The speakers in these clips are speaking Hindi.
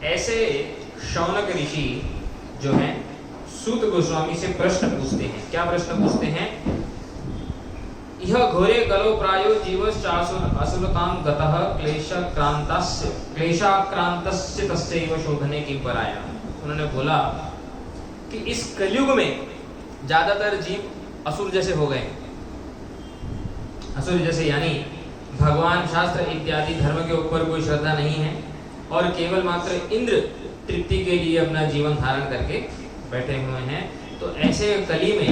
ऐसे शौनक ऋषि जो हैं सूत गोस्वामी से प्रश्न पूछते हैं। क्या प्रश्न पूछते हैं? यह घोरे कलो प्रायो जीवश्चासुर असुरतां गतः क्लेशाक्रांतस्य तस्यैव शोधने की पराया। उन्होंने बोला कि इस कलयुग में ज्यादातर जीव असुर जैसे हो गए। असुर जैसे यानी भगवान, शास्त्र इत्यादि धर्म के ऊपर कोई श्रद्धा नहीं है और केवल मात्र इंद्र तृप्ति के लिए अपना जीवन धारण करके बैठे हुए हैं। तो ऐसे कली में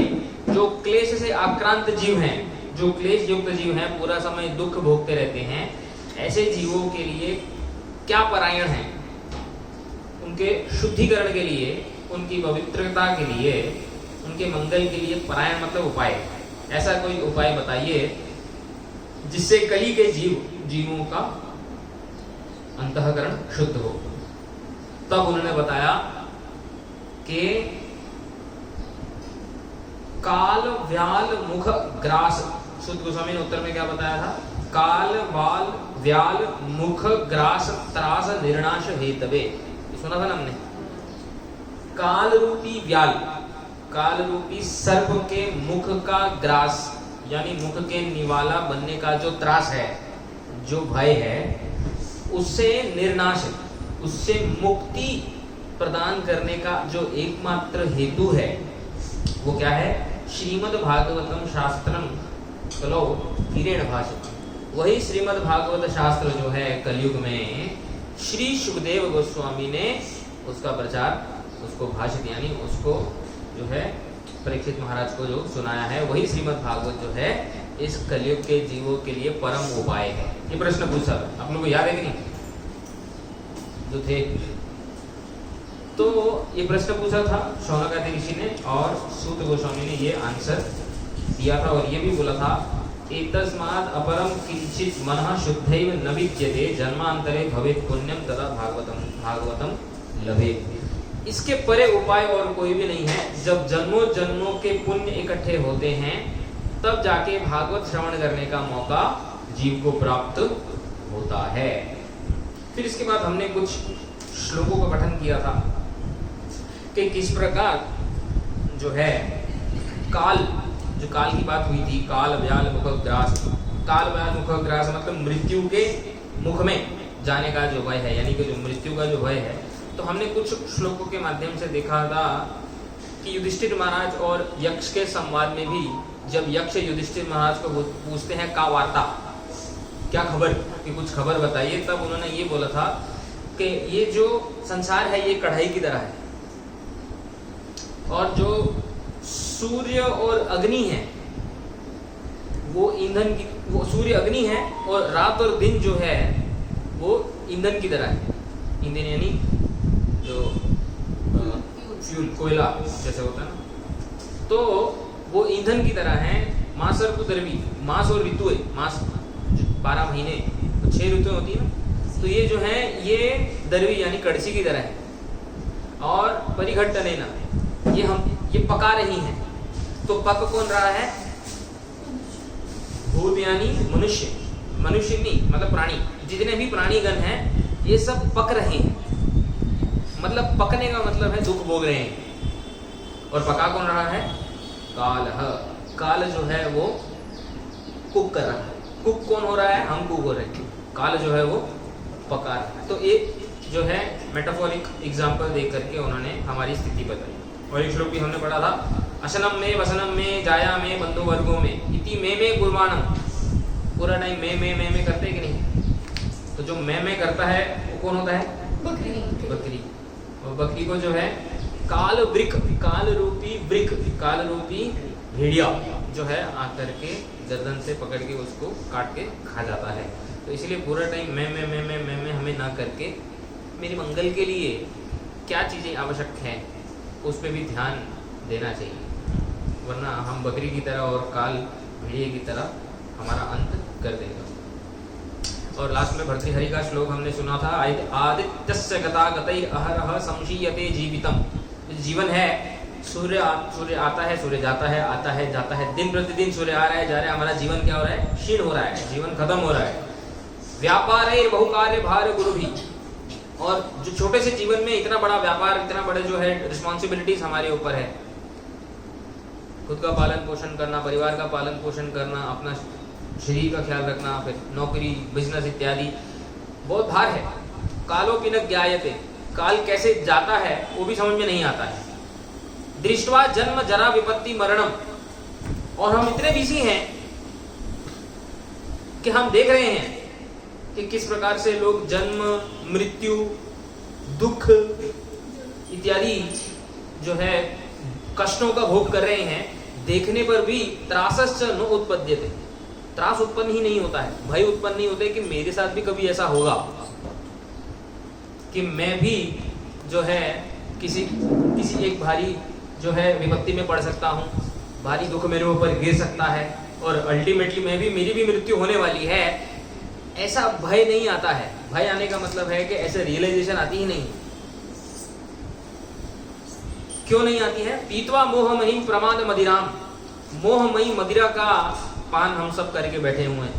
जो क्लेश से आक्रांत जीव हैं, जो क्लेश युक्त जीव हैं, पूरा समय दुख भोगते रहते हैं, ऐसे जीवों के लिए क्या परायण है? उनके शुद्धिकरण के लिए, उनकी पवित्रता के लिए, उनके मंगल के लिए परायण मतलब उपाय। ऐसा कोई उपाय बताइए जिससे कली के जीवों का अंतःकरण शुद्ध हो। तब उन्होंने बताया कि काल व्याल मुख ग्रास। शुद्ध गोस्वामी ने उत्तर में क्या बताया था? काल वाल व्याल मुख ग्रास त्रास निर्णाश हेतवे। सुना था ना हमने? काल रूपी व्याल, काल रूपी सर्प के मुख का ग्रास यानी मुख के निवाला बनने का जो त्रास है, जो भय है, उससे निर्नाश, उससे मुक्ति प्रदान करने का जो एकमात्र हेतु है वो क्या है? श्रीमद् भागवतम शास्त्रम कलो हिरेण भाषित। वही श्रीमद् भागवत शास्त्र जो है कलयुग में श्री सुखदेव गोस्वामी ने उसका प्रचार, उसको भाषित यानी उसको जो है परीक्षित महाराज को जो सुनाया है, वही श्रीमद् भागवत जो है इस कलयुग के जीवों के लिए परम उपाय है। ये प्रश्न पूछा था, आप लोगों को याद है कि नहीं? जो थे तो ये प्रश्न पूछा था शौनकादि ऋषि ने और सूत गोस्वामी ने ये आंसर दिया था और ये भी बोला था एतस्मात् अपरम किंचित मनः शुद्धैव न विद्यते जन्मांतरे भवेत् पुण्यम तदा भागवतम लभेत्। इसके परे उपाय और कोई भी नहीं है। जब जन्मों जन्मों के पुण्य इकट्ठे होते हैं तब जाके भागवत श्रवण करने का मौका जीव को प्राप्त होता है। फिर इसके बाद हमने कुछ श्लोकों का पठन किया था कि किस प्रकार जो है काल, जो काल की बात हुई थी, काल व्याल मुखग्रास। काल व्याल मुखग्रास मतलब मृत्यु के मुख में जाने का जो भय है, यानी कि जो मृत्यु का जो भय है। तो हमने कुछ श्लोकों के माध्यम से देखा था कि युधिष्ठिर महाराज और यक्ष के संवाद में भी जब यक्ष युधिष्ठिर महाराज को पूछते हैं का वार्ता, क्या खबर, कि कुछ खबर बताइए, तब उन्होंने ये बोला था कि ये जो संसार है ये कढ़ाई की तरह है और जो सूर्य और अग्नि है वो ईंधन की, वो सूर्य अग्नि है और रात और दिन जो है वो ईंधन की तरह है। ईंधन यानी जो फ्यूल, कोयला जैसे होता है ना, तो वो ईंधन की तरह है। मास और द्रवी, मास और ऋतु, मास 12 महीने, तो 6 ऋतुएं होती है ना, तो ये जो है ये दरवी यानी कड़छी की तरह है। और परिघट्टने ना, ये पका रही है। तो पक कौन रहा है? भूत यानी मनुष्य, मनुष्य नहीं मतलब प्राणी, जितने भी प्राणीगण हैं ये सब पक रहे हैं। मतलब पकने का मतलब है दुख भोग रहे हैं। और पका कौन रहा है? कालः, काल जो है वो कुक कर रहा है। कुक कौन हो रहा है? हम कुक हो रहे हैं। काल जो है वो पका रहा है। तो एक जो है मेटाफोरिक एग्जाम्पल दे करके उन्होंने हमारी स्थिति बताई। और एक श्लोक भी हमने पढ़ा था, अशनम में वसनम में जाया में बंधु वर्गों में इति में कुर्बानम। पूरा टाइम में करते हैं कि नहीं? तो जो मैं करता है वो कौन होता है? बकरी। बकरी। और बकरी को जो है काल वृक, काल रूपी वृक, काल रूपी भेड़िया जो है आकर के गर्दन से पकड़ के उसको काट के खा जाता है। तो इसलिए पूरा टाइम मैं हमें ना करके मेरे मंगल के लिए क्या चीज़ें आवश्यक हैं उस पर भी ध्यान देना चाहिए, वरना हम बकरी की तरह और काल भेड़िए की तरह हमारा अंत कर देगा। और लास्ट में भर्तृहरि का श्लोक हमने सुना था, आदित्यस्य गता गतैः अहरः संशीयते जीवितम। जीवन है, सूर्य आता है, सूर्य जाता है, आता है जाता है, दिन प्रतिदिन सूर्य आ रहा है जा रहा है, हमारा जीवन क्या हो रहा है? क्षीण हो रहा है, जीवन खत्म हो रहा है। व्यापार बहुकार्य भार गुरु भी, और जो छोटे से जीवन में इतना बड़ा व्यापार, इतना बड़े जो है रिस्पॉन्सिबिलिटीज हमारे ऊपर है, खुद का पालन पोषण करना, परिवार का पालन पोषण करना, अपना शरीर का ख्याल रखना, फिर नौकरी, बिजनेस इत्यादि, बहुत भार है। कालोपि न ज्ञायते, काल कैसे जाता है वो भी समझ में नहीं आता है। दृष्ट्वा जन्म जरा विपत्ति मरणम, और हम इतने बिजी हैं कि हम देख रहे हैं कि किस प्रकार से लोग जन्म, मृत्यु, दुख इत्यादि जो है कष्टों का भोग कर रहे हैं। देखने पर भी त्रासश्च न उत्पद्यते, त्रास उत्पन्न ही नहीं होता है, भय उत्पन्न नहीं होते कि मेरे साथ भी कभी ऐसा होगा कि मैं भी जो है किसी एक भारी जो है विपत्ति में पड़ सकता हूँ, भारी दुख मेरे ऊपर गिर सकता है और अल्टीमेटली मेरी भी मृत्यु होने वाली है। ऐसा भय नहीं आता है। भय आने का मतलब है कि ऐसे रियलाइजेशन आती ही नहीं। क्यों नहीं आती है? पीतवा मोहमयी प्रमाद मदिराम, मोहमयी मदिरा का पान हम सब करके बैठे हुए हैं।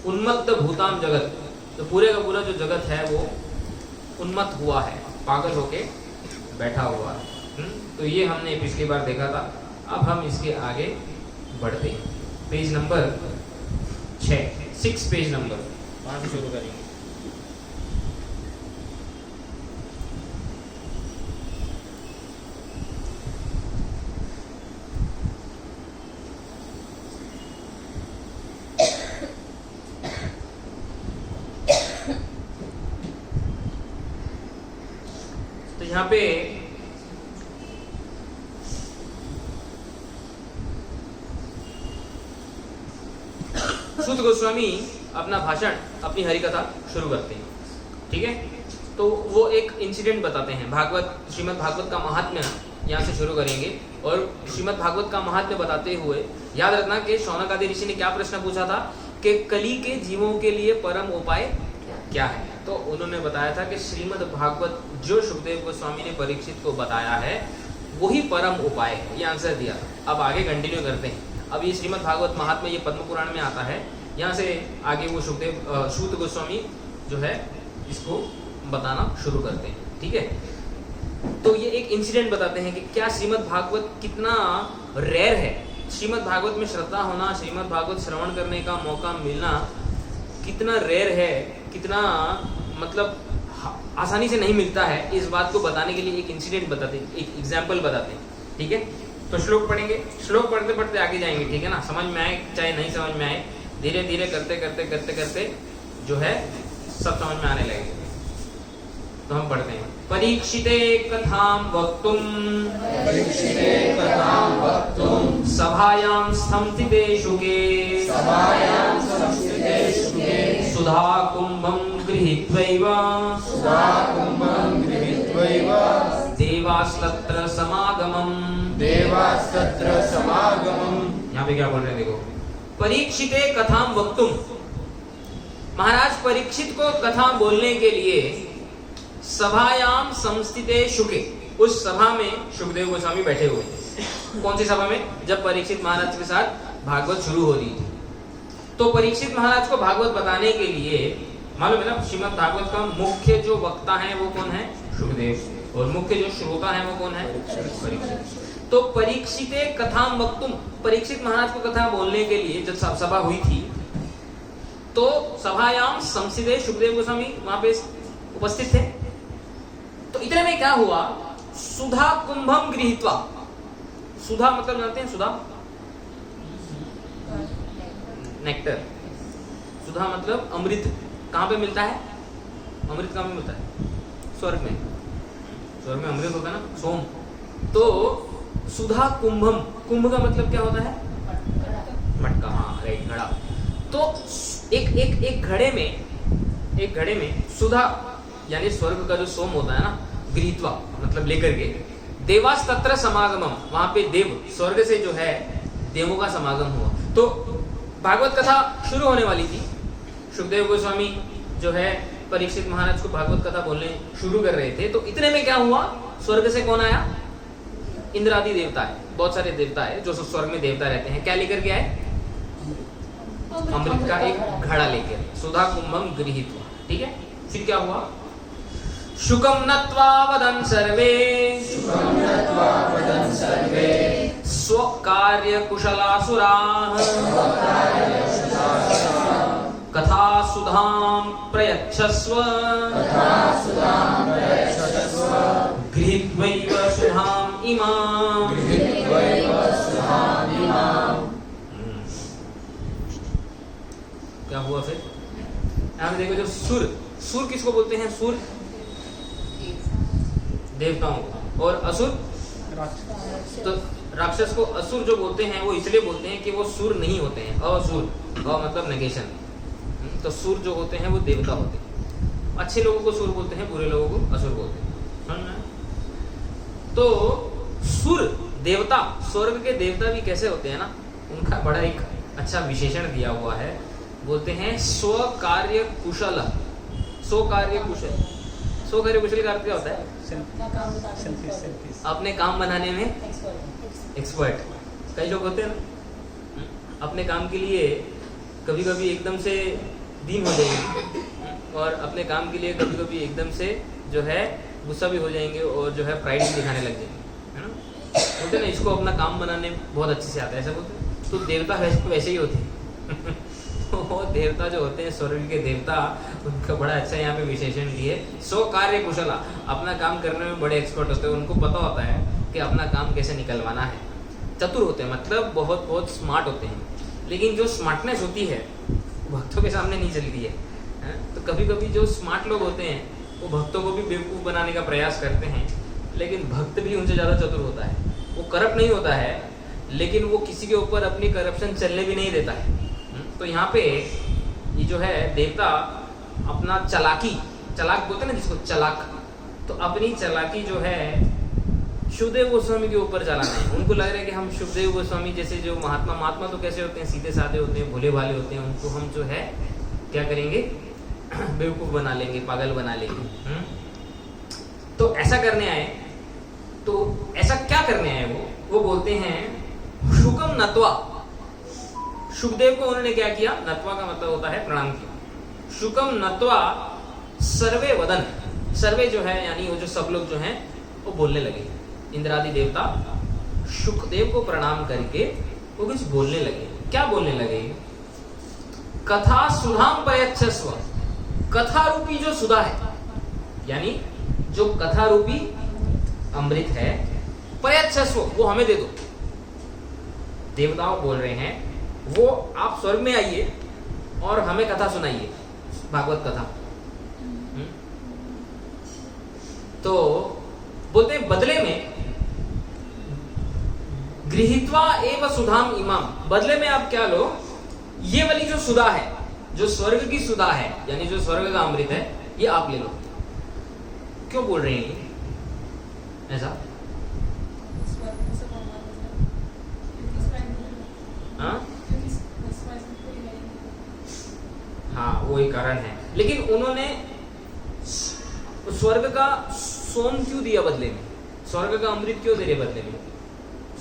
उन्मत्त भूताम जगत, तो पूरे का पूरा जो जगत है वो उन्मत्त हुआ है, पागल होके बैठा हुआ है। तो ये हमने पिछली बार देखा था। अब हम इसके आगे बढ़ते हैं। पेज नंबर 6 पेज नंबर, वहां से शुरू करेंगे। तो यहाँ पे सूत गोस्वामी अपना भाषण, अपनी हरिकथा शुरू करते हैं। ठीक है, तो वो एक इंसिडेंट बताते हैं। श्रीमद् भागवत का महात्म्य यहाँ से शुरू करेंगे। और श्रीमद् भागवत का महात्म्य बताते हुए याद रखना कि शौनक आदि ऋषि ने क्या प्रश्न पूछा था कि कली के जीवों के लिए परम उपाय क्या है। तो उन्होंने बताया था कि श्रीमद् भागवत जो सुखदेव गोस्वामी ने परीक्षित को बताया है वही परम उपाय है। ये आंसर दिया था। अब आगे कंटिन्यू करते हैं। अब ये श्रीमद् भागवत महात्म्य ये पद्म पुराण में आता है। यहाँ से आगे वो सूत गोस्वामी जो है इसको बताना शुरू करते हैं। ठीक है, तो ये एक इंसिडेंट बताते हैं कि क्या श्रीमद् भागवत कितना रेयर है। श्रीमद् भागवत में श्रद्धा होना, श्रीमद् भागवत श्रवण करने का मौका मिलना कितना रेयर है, कितना मतलब आसानी से नहीं मिलता है। इस बात को बताने के लिए एक इंसिडेंट बताते हैं, एक एग्जाम्पल बताते हैं। ठीक है, तो श्लोक पढ़ेंगे। श्लोक पढ़ते पढ़ते आगे जाएंगे। ठीक है ना, समझ में आए चाहे नहीं समझ में आए, धीरे धीरे करते करते करते करते जो है सब समझ में आने लगेगा। तो हम पढ़ते हैं। परीक्षिते कथाम वक्तुम सभायां स्थिते शुके सुधा कुंभं गृहीत्वैव देवास्तत्र समागमम्। यहाँ पे क्या बोल रहे हैं देखो। परीक्षिते कथाम वक्तुम, महाराज परीक्षित को कथा बोलने के लिए सभायाम संस्थिते शुके, उस सभा में सुखदेव गोस्वामी बैठे हुए थे। कौन सी सभा में? जब परीक्षित महाराज के साथ भागवत शुरू हो रही थी। तो परीक्षित महाराज को भागवत बताने के लिए मालूम है ना, श्रीमद् भागवत का मुख्य जो वक्ता है वो कौन है? सुखदेव। और मुख्य जो श्रोता है वो कौन है? परीक्षित। तो परीक्षिते कथाम वक्तुम, परीक्षित महाराज को कथा बोलने के लिए जब सभा हुई थी तो सभायाम संस्थिते सुखदेव गोस्वामी वहां पे उपस्थित थे। तो इतने में क्या हुआ? सुधा कुंभम गृहीत्वा, सुधा मतलब जानते हैं? सुधा नेक्टर, सुधा मतलब अमृत। कहाँ पे मिलता है अमृत? कहाँ पे मिलता है? स्वर्ग में। स्वर्ग में अमृत होता है ना, सोम। तो सुधा कुंभम, कुंभ का मतलब क्या होता है? मटका। हाँ राइट, घड़ा। तो एक घड़े में सुधा यानी स्वर्ग का जो सोम होता है ना, गृहीत्वा मतलब लेकर के, देवास तत्र समागमम, वहां पे देव, स्वर्ग से जो है देवों का समागम हुआ। तो भागवत कथा शुरू होने वाली थी। सुखदेव गोस्वामी जो है परीक्षित महाराज को भागवत कथा बोलने शुरू कर रहे थे। तो इतने में क्या हुआ? स्वर्ग से कौन आया? इंद्र आदि देवता है, बहुत सारे देवता है जो स्वर्ग में देवता रहते हैं। क्या लेकर के आए? अमृत का एक घड़ा लेकर, सुधा कुंभम गृहीत्वा। ठीक है, फिर क्या हुआ? शुकम नत्वा वदन् सर्वे स्वकार्य कुशलासुराः कथा सुधां प्रयच्छस्व गृहीत्वैव सुधाम् इमाम्। क्या हुआ फिर? यहाँ देखो, जो सुर किसको बोलते हैं? सुर देवताओं को, और असुर तो राक्षस को असुर जो बोलते हैं वो इसलिए बोलते हैं कि वो सुर नहीं होते हैं, असुर, मतलब नेगेशन। तो सुर जो होते हैं वो देवता होते हैं। अच्छे लोगों को सुर बोलते हैं, बुरे लोगों को असुर बोलते हैं। तो सुर देवता, स्वर्ग के देवता भी कैसे होते हैं ना, उनका बड़ा एक अच्छा विशेषण दिया हुआ है। बोलते हैं स्वकार्य कुशल। स्वकार्य कुशल, स्वकार्य कुशल का अर्थ क्या होता है? अपने काम बनाने में एक्सपर्ट। कई लोग होते हैं ना, अपने काम के लिए कभी कभी एकदम से दीन हो जाएंगे, और अपने काम के लिए कभी कभी एकदम से जो है गुस्सा भी हो जाएंगे, और जो है प्राइड भी दिखाने लग जाएंगे, है ना। बोलते ना, इसको अपना काम बनाने बहुत अच्छे से आता है, ऐसा बोलते हैं। तो देवता वैसे ही होते हैं। वो देवता जो होते हैं, स्वर्ग के देवता, उनका बड़ा अच्छा यहाँ पे विशेषण दिए, स्व कार्य कुशला, अपना काम करने में बड़े एक्सपर्ट होते हैं। उनको पता होता है कि अपना काम कैसे निकलवाना है। चतुर होते हैं, मतलब बहुत बहुत स्मार्ट होते हैं। लेकिन जो स्मार्टनेस होती है भक्तों के सामने नहीं चलती है। तो कभी कभी जो स्मार्ट लोग होते हैं वो भक्तों को भी बेवकूफ़ बनाने का प्रयास करते हैं, लेकिन भक्त भी उनसे ज़्यादा चतुर होता है। वो करप्ट नहीं होता है, लेकिन वो किसी के ऊपर अपनी करप्शन चलने भी नहीं देता है। तो यहाँ पे ये जो है देवता अपना चलाक बोलते हैं ना जिसको, चलाक, तो अपनी चलाकी जो है शुभदेव गोस्वामी के ऊपर चलाना है। उनको लग रहा है कि हम शुभदेव गोस्वामी जैसे जो महात्मा तो कैसे होते हैं, सीधे साधे होते हैं, भोले भाले होते हैं, उनको हम जो है क्या करेंगे, बेवकूफ़ बना लेंगे, पागल बना लेंगे। तो ऐसा करने आए, तो ऐसा क्या करने आए वो बोलते हैं शुकम नत्वा। शुभदेव को उन्होंने क्या किया? नत्वा का मतलब होता है प्रणाम किया। शुकम नत्वा सर्वे वदन, सर्वे जो है यानी वो जो सब लोग जो हैं वो बोलने लगे। इंद्रादि देवता शुकदेव को प्रणाम करके वो कुछ बोलने लगे। क्या बोलने लगे? कथा सुधाम पयच्छस्व, कथा रूपी जो सुधा है, यानी जो कथा रूपी अमृत है, पयच्छस्व, वो हमें दे दो। देवताओं बोल रहे हैं वो आप स्वर्ग में आइए और हमें कथा सुनाइए, भागवत कथा। तो बोलते हैं बदले में गृहीत्वा एव सुधाम इमाम, बदले में आप क्या लो, ये वाली जो सुधा है, जो स्वर्ग की सुधा है, यानी जो स्वर्ग का अमृत है, ये आप ले लो। क्यों बोल रहे हैं ऐसा? हाँ, वो ही कारण है। लेकिन उन्होंने स्वर्ग का सोम क्यों दिया बदले में? स्वर्ग का अमृत क्यों दे रहे बदले में?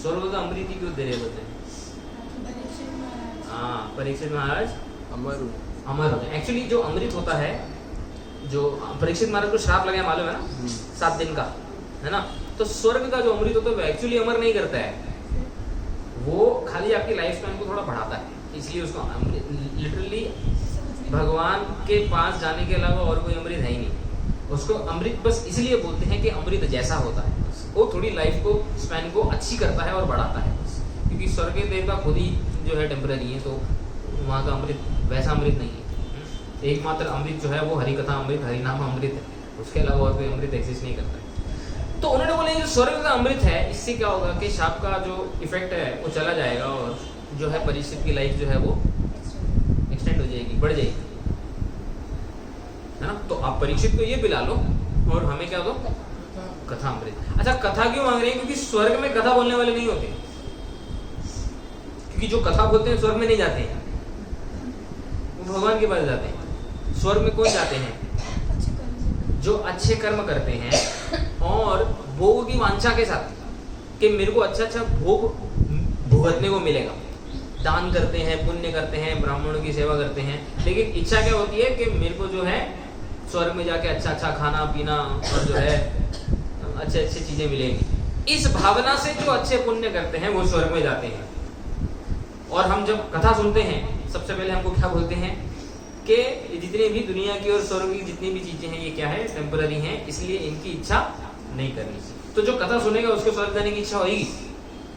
स्वर्ग का अमृत ही क्यों दे रहे बदले में? हाँ, परीक्षित महाराज अमर होते हैं। एक्चुअली जो अमृत होता है, जो परीक्षित महाराज को श्राप लगाया मालूम है ना, 7 दिन का, है ना। तो स्वर्ग का जो अमृत होता है वो एक्चुअली अमर नहीं करता है, वो खाली आपकी लाइफ स्पैन को थोड़ा बढ़ाता है। इसलिए उसको लिटरली भगवान के पास जाने के अलावा और कोई अमृत है ही नहीं। उसको अमृत बस इसलिए बोलते हैं कि अमृत जैसा होता है, वो थोड़ी लाइफ को स्पैन को अच्छी करता है और बढ़ाता है, क्योंकि स्वर्ग के देवता खुद ही जो है टेम्पररी है, तो वहाँ का अमृत वैसा अमृत नहीं है। एकमात्र अमृत जो है वो हरि कथा अमृत, हरिनाम अमृत है, उसके अलावा और कोई अमृत एक्सिस्ट नहीं करता है। तो उन्होंने बोले जो स्वर्ग का अमृत है, इससे क्या होगा कि शाप का जो इफेक्ट है वो चला जाएगा, और जो है परीक्षित की लाइफ जो है वो एक्सटेंड हो जाएगी, बढ़ जाएगी, है ना। तो आप परीक्षित को ये पिला लो और हमें क्या दो? कथा अमृत। अच्छा, कथा क्यों मांग रहे हैं? क्योंकि स्वर्ग में कथा बोलने वाले नहीं होते, क्योंकि जो कथा बोलते हैं स्वर्ग में नहीं जाते हैं, वो भगवान के पास जाते हैं। स्वर्ग में कौन जाते हैं? जो अच्छे कर्म करते हैं और भोग की वांछा के साथ कि मेरे को अच्छा अच्छा भोग भुगतने को मिलेगा। दान करते हैं, पुण्य करते हैं, ब्राह्मणों की सेवा करते हैं, लेकिन इच्छा क्या होती है कि मेरे को जो है स्वर्ग में जाके अच्छा अच्छा खाना पीना और जो है अच्छे अच्छे चीजें मिलेंगी। इस भावना से जो अच्छे पुण्य करते हैं वो स्वर्ग में जाते हैं। और हम जब कथा सुनते हैं सबसे पहले हमको क्या बोलते हैं कि जितनी भी दुनिया की और स्वर्ग की जितनी भी चीजें हैं ये क्या है, टेम्पररी हैं, इसलिए इनकी इच्छा नहीं करनी। तो जो कथा सुनेगा उसको स्वर्ग जाने की इच्छा होगी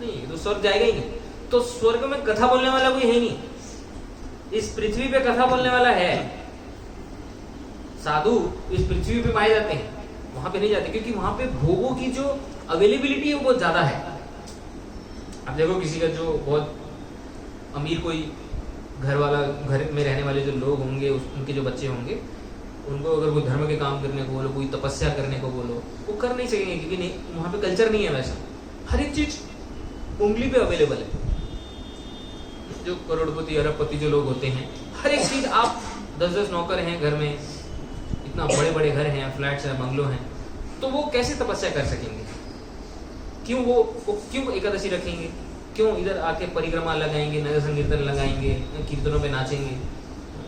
नहीं, तो स्वर्ग जाएगा ही नहीं। तो स्वर्ग में कथा बोलने वाला कोई है नहीं, इस पृथ्वी पे कथा बोलने वाला है। साधु इस पृथ्वी पे पाए जाते हैं, वहां पे नहीं जाते, क्योंकि वहां पे भोगों की जो अवेलेबिलिटी है वो बहुत ज्यादा है। अब देखो किसी का जो बहुत अमीर कोई घर वाला, घर में रहने वाले जो लोग होंगे, उनके जो बच्चे होंगे, उनको अगर कोई धर्म के काम करने को बोलो, कोई तपस्या करने को बोलो, वो कर नहीं सकेंगे, क्योंकि नहीं, वहां पे कल्चर नहीं है वैसा। हर एक चीज उंगली पे अवेलेबल है। जो करोड़पति अरबपति जो लोग होते हैं, हर एक चीज, आप 10-10 नौकर हैं घर में, इतना बड़े बड़े घर हैं, फ्लैट्स हैं, बंगलो हैं, तो वो कैसे तपस्या कर सकेंगे? क्यों वो क्यों एकादशी रखेंगे? क्यों इधर आके परिक्रमा लगाएंगे, नगर संकीर्तन लगाएंगे, कीर्तनों पे नाचेंगे?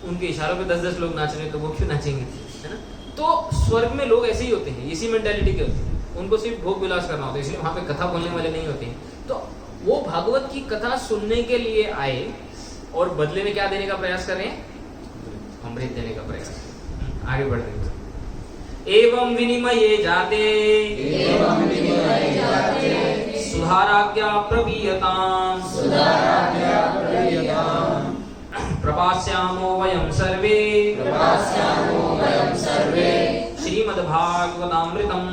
उनके इशारों पे 10-10 लोग नाच रहे हैं तो वो क्यों नाचेंगे, है ना? तो स्वर्ग में लोग ऐसे ही होते हैं, इसी मेंटालिटी के होते हैं, उनको सिर्फ भोग विलास करना होता है, इसलिए वहां पे कथा बोलने वाले नहीं होते हैं। तो वो भागवत की कथा सुनने के लिए आए और बदले में क्या देने का प्रयास कर रहे हैं? अमृत देने का प्रयास। आगे बढ़ रहे हैं। एवं विनिमये जाते सुधाराज्ञा प्रवीयताम् प्रपास्यामो वयं सर्वे श्रीमद्भागवतामृतम्।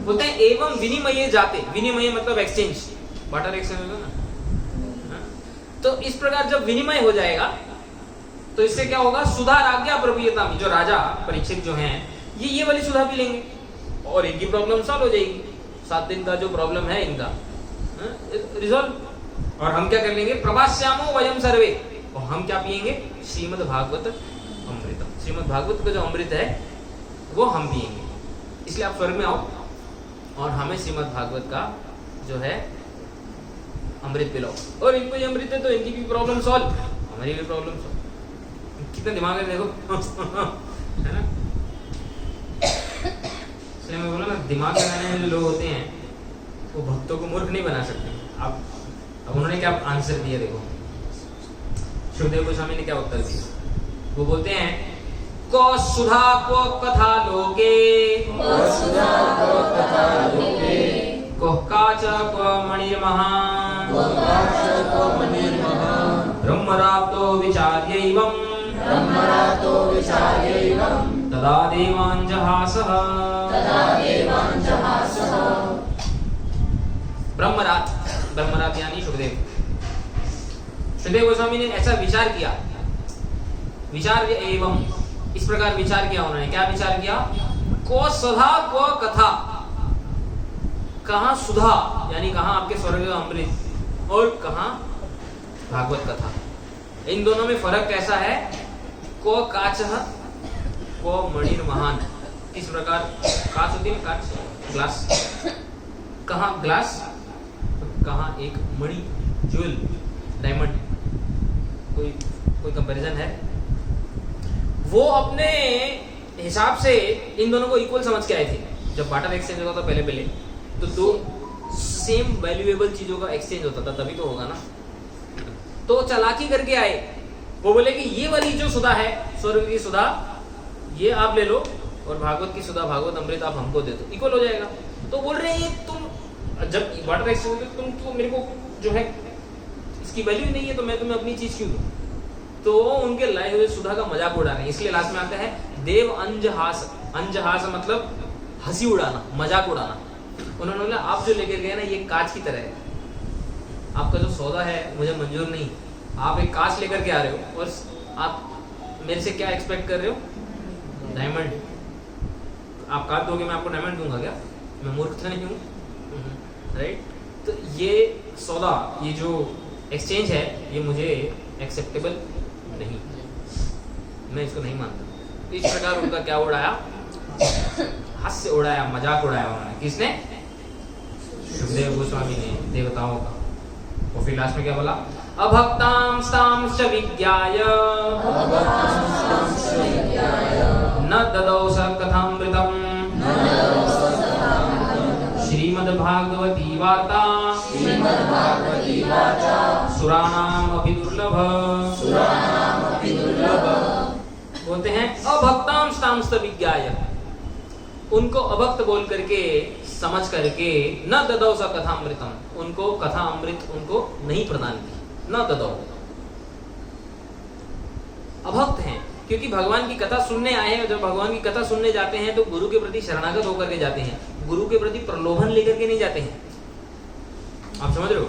बोलते हैं एवं विनिमये जाते, विनिमय मतलब एक्सचेंज, बाटर एक्सचेंज होता है ना। तो इस प्रकार जब विनिमय हो जाएगा तो इससे क्या होगा? सुधार आज्ञा प्रवीयता में, जो राजा परीक्षित जो हैं, ये वाली सुधा भी लेंगे और इनकी प्रॉब्लम सॉल्व हो जाएगी। 7 दिन का जो प्रॉब्लम है इनका रिजॉल्व। और हम क्या कर लेंगे? प्रभास्यामो वयम सर्वे, और हम क्या पिएंगे? श्रीमद् भागवत अमृतम। श्रीमद् भागवत का जो अमृत है वो हम पिएंगे। इसलिए आप स्वर्ग में आओ और हमें श्रीमद् भागवत का जो है अमृत पिलाओ, और इनको ये अमृत है तो इनकी भी प्रॉब्लम सॉल्व, हमारी भी प्रॉब्लम सॉल्व। कितना दिमाग है देखो है ना। इसलिए मैं बोला ना, दिमाग लगाने वाले जो लोग होते हैं वो भक्तों को मूर्ख नहीं बना सकते। अब उन्होंने क्या आंसर दिया देखो, सुखदेव गोस्वामी ने क्या उत्तर दिया। वो बोलते हैं को सुधा को कथा लोके, को काच को मणिर्महान्, ब्रह्मराप्तो विचार्यैवम् तदा देवाञ्जहासः। ब्रह्मरात यानी सुखदेव। सुखदेव गोस्वामी ने ऐसा विचार किया, विचार एवं इस प्रकार विचार किया उन्होंने। क्या विचार किया? को सुधा को कथा, कहां सुधा यानी कहां आपके स्वर्ग का अमृत, और कहां भागवत कथा। इन दोनों में फर्क कैसा है? को काचः को मणिर्महान्। किस प्रकार? काच होती है, काच ग्लास, कहां ग्लास, कहां एक मणि, ज्वेल, डायमंड। कोई कंपैरिजन है? वो अपने हिसाब से इन दोनों को इक्वल समझ के आए थे। जब बाटर एक्सचेंज होता था पहले तो दो सेम वैल्यूएबल चीजों का एक्सचेंज होता था, तभी तो होगा ना। तो चालाकी करके आए, वो बोले कि ये वाली जो सुधा है, स्वर्ग की सुधा, ये आप ले लो, और भागवत की सुधा, भागवत अमृत आप हमको दे दो, इक्वल हो जाएगा। तो बोल रहे हैं तुम जब वाटर एक्सचेंज तुम तो मेरे को जो है इसकी वैल्यू नहीं है, तो मैं तुम्हें अपनी चीज क्यों दूं? तो उनके लाए हुए सुधा का मजाक उड़ा रहे हैं। इसलिए लास्ट में आता है देव अंजहास। अंजहास मतलब हंसी उड़ाना, मजाक उड़ाना। उन्होंने बोला आप जो लेकर गए ना, ये कांच की तरह है, आपका जो सौदा है मुझे मंजूर नहीं। आप एक कांच लेकर के आ रहे हो और आप मेरे से क्या एक्सपेक्ट कर रहे हो? डायमंड। आप कांच दोगे, मैं आपको डायमंड दूंगा क्या? मैं मूर्ख तो नहीं हूँ, राइट? तो ये सौदा, ये जो एक्सचेंज है, ये मुझे एक्सेप्टेबल नहीं, मैं इसको नहीं मानता। इस प्रकार उनका क्या उड़ाया? हास्य उड़ाया, मजाक उड़ाया उन्होंने। किसने? सुखदेव गोस्वामी ने, देवताओं का। और फिर लास्ट में क्या बोला? अभक्तांस्तांश्च विज्ञाय न ददौ स कथामृतम् श्रीमद्भागवती वार्ता सुराणामपि दुर्लभ। बोलते हैं अभक्तांस्तांश्च विज्ञाय, उनको अभक्त बोल करके समझ करके न ददौ स कथामृतम, उनको कथा अमृत उनको नहीं प्रदान की। न ददौ, अभक्त हैं क्योंकि भगवान की कथा सुनने आए हैं। जब भगवान की कथा सुनने जाते हैं तो गुरु के प्रति शरणागत होकर के जाते हैं, गुरु के प्रति प्रलोभन लेकर के नहीं जाते हैं। आप समझ रहे हो?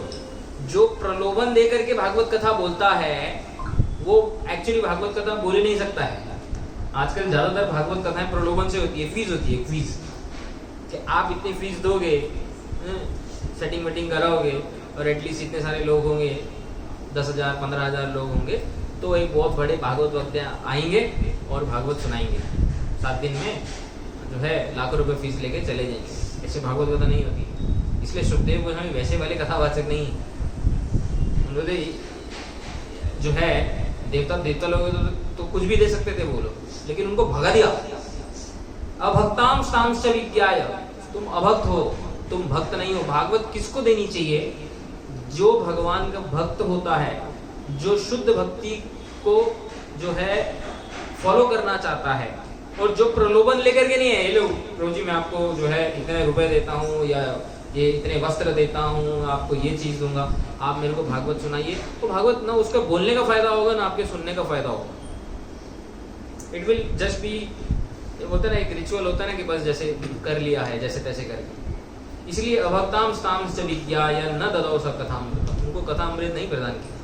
जो प्रलोभन लेकर के भागवत कथा बोलता है वो एक्चुअली भागवत कथा बोल ही नहीं सकता है। आजकल ज्यादातर भागवत कथाएं प्रलोभन से होती है, फीस होती है, फीस कि आप इतनी फीस दोगे, सेटिंग वेटिंग कराओगे और एटलीस्ट इतने सारे लोग होंगे, 10,000 15,000 लोग होंगे तो एक बहुत बड़े भागवत वक्त आएंगे और भागवत सुनाएंगे, 7 दिन में जो है लाखों रुपए फीस लेके चले जाएंगे। ऐसे भागवत कथा नहीं होती। इसलिए सुखदेव गोस्वामी वैसे वाले कथावाचक नहीं है। उन्होंने जो है देवता लोग तो कुछ भी दे सकते थे वो लोग, लेकिन उनको भगा दिया। अभक्तांस्तांश्च विज्ञाय, तुम अभक्त हो, तुम भक्त नहीं हो। भागवत किसको देनी चाहिए? जो भगवान का भक्त होता है, जो शुद्ध भक्ति को जो है फॉलो करना चाहता है और जो प्रलोभन लेकर के नहीं है, ये लो प्रभु जी मैं आपको जो है इतने रुपए देता हूँ या ये इतने वस्त्र देता हूँ, आपको ये चीज दूंगा, आप मेरे को भागवत सुनाइए। तो भागवत ना उसका बोलने का फायदा होगा ना आपके सुनने का फायदा होगा। इट विल जस्ट बी, होता है ना एक रिचुअल होता है ना कि बस जैसे कर लिया है जैसे तैसे करके। इसलिए अभक्तांस्तांश्च विज्ञाय न ददौ स कथामृतम्, उनको कथामृत नहीं प्रदान किया।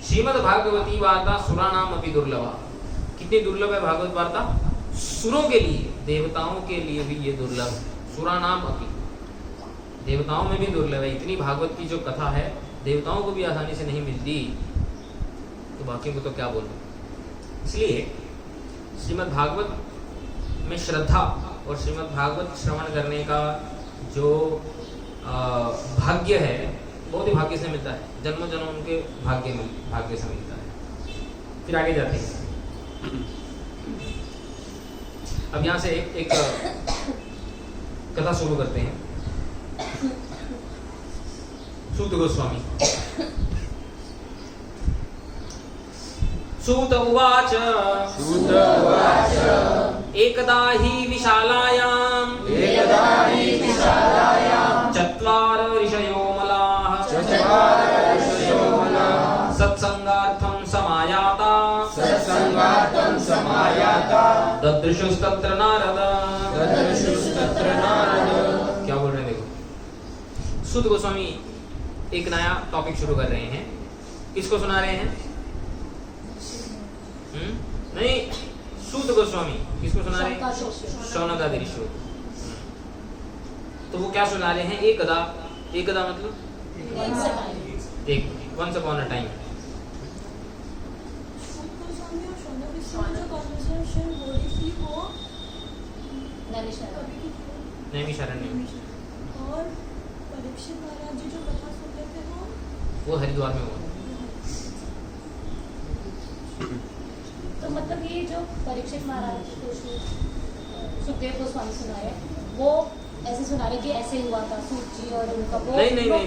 श्रीमद् भागवती वार्ता सुराणामपि दुर्लभा, कितनी दुर्लभ है भागवत वार्ता? सुरों के लिए, देवताओं के लिए भी ये दुर्लभ। सुराणामपि, देवताओं में भी दुर्लभ है। इतनी भागवत की जो कथा है देवताओं को भी आसानी से नहीं मिलती, तो बाकी को तो क्या बोलूं। इसलिए श्रीमद् भागवत में श्रद्धा और श्रीमद् भागवत श्रवण करने का जो भाग्य है बहुत ही भाग्य से मिलता है। जन्मों जन्म उनके भाग्य से मिलता है। फिर आगे जाते हैं। अब यहाँ से एक कथा शुरू करते हैं। सूत गोस्वामी। सूत उवाच एकदा हि विशालायां चत्वार ऋषयो मलाः सत्संगार्थं समायाता ददृशुस्तत्र नारद। क्या बोल रहे हैं देखो। सूत गोस्वामी एक नया टॉपिक शुरू कर रहे हैं। किसको सुना रहे हैं? नहीं, सूत गोस्वामी किसको सुना रहे हैं? शौनकादि ऋषि। तो वो क्या सुना रहे हैं? एकदा मतलब एक, once upon a time. Naimisharanya. और परीक्षित महाराज जी जो कथा सुन रहे थे वो हरिद्वार में हुआ। तो मतलब ये जो परीक्षित महाराज को सुखदेव गोस्वामी सुना है वो ऐसे सुना रहे कि ऐसे हुआ था सूत जी और उनका वो नहीं वो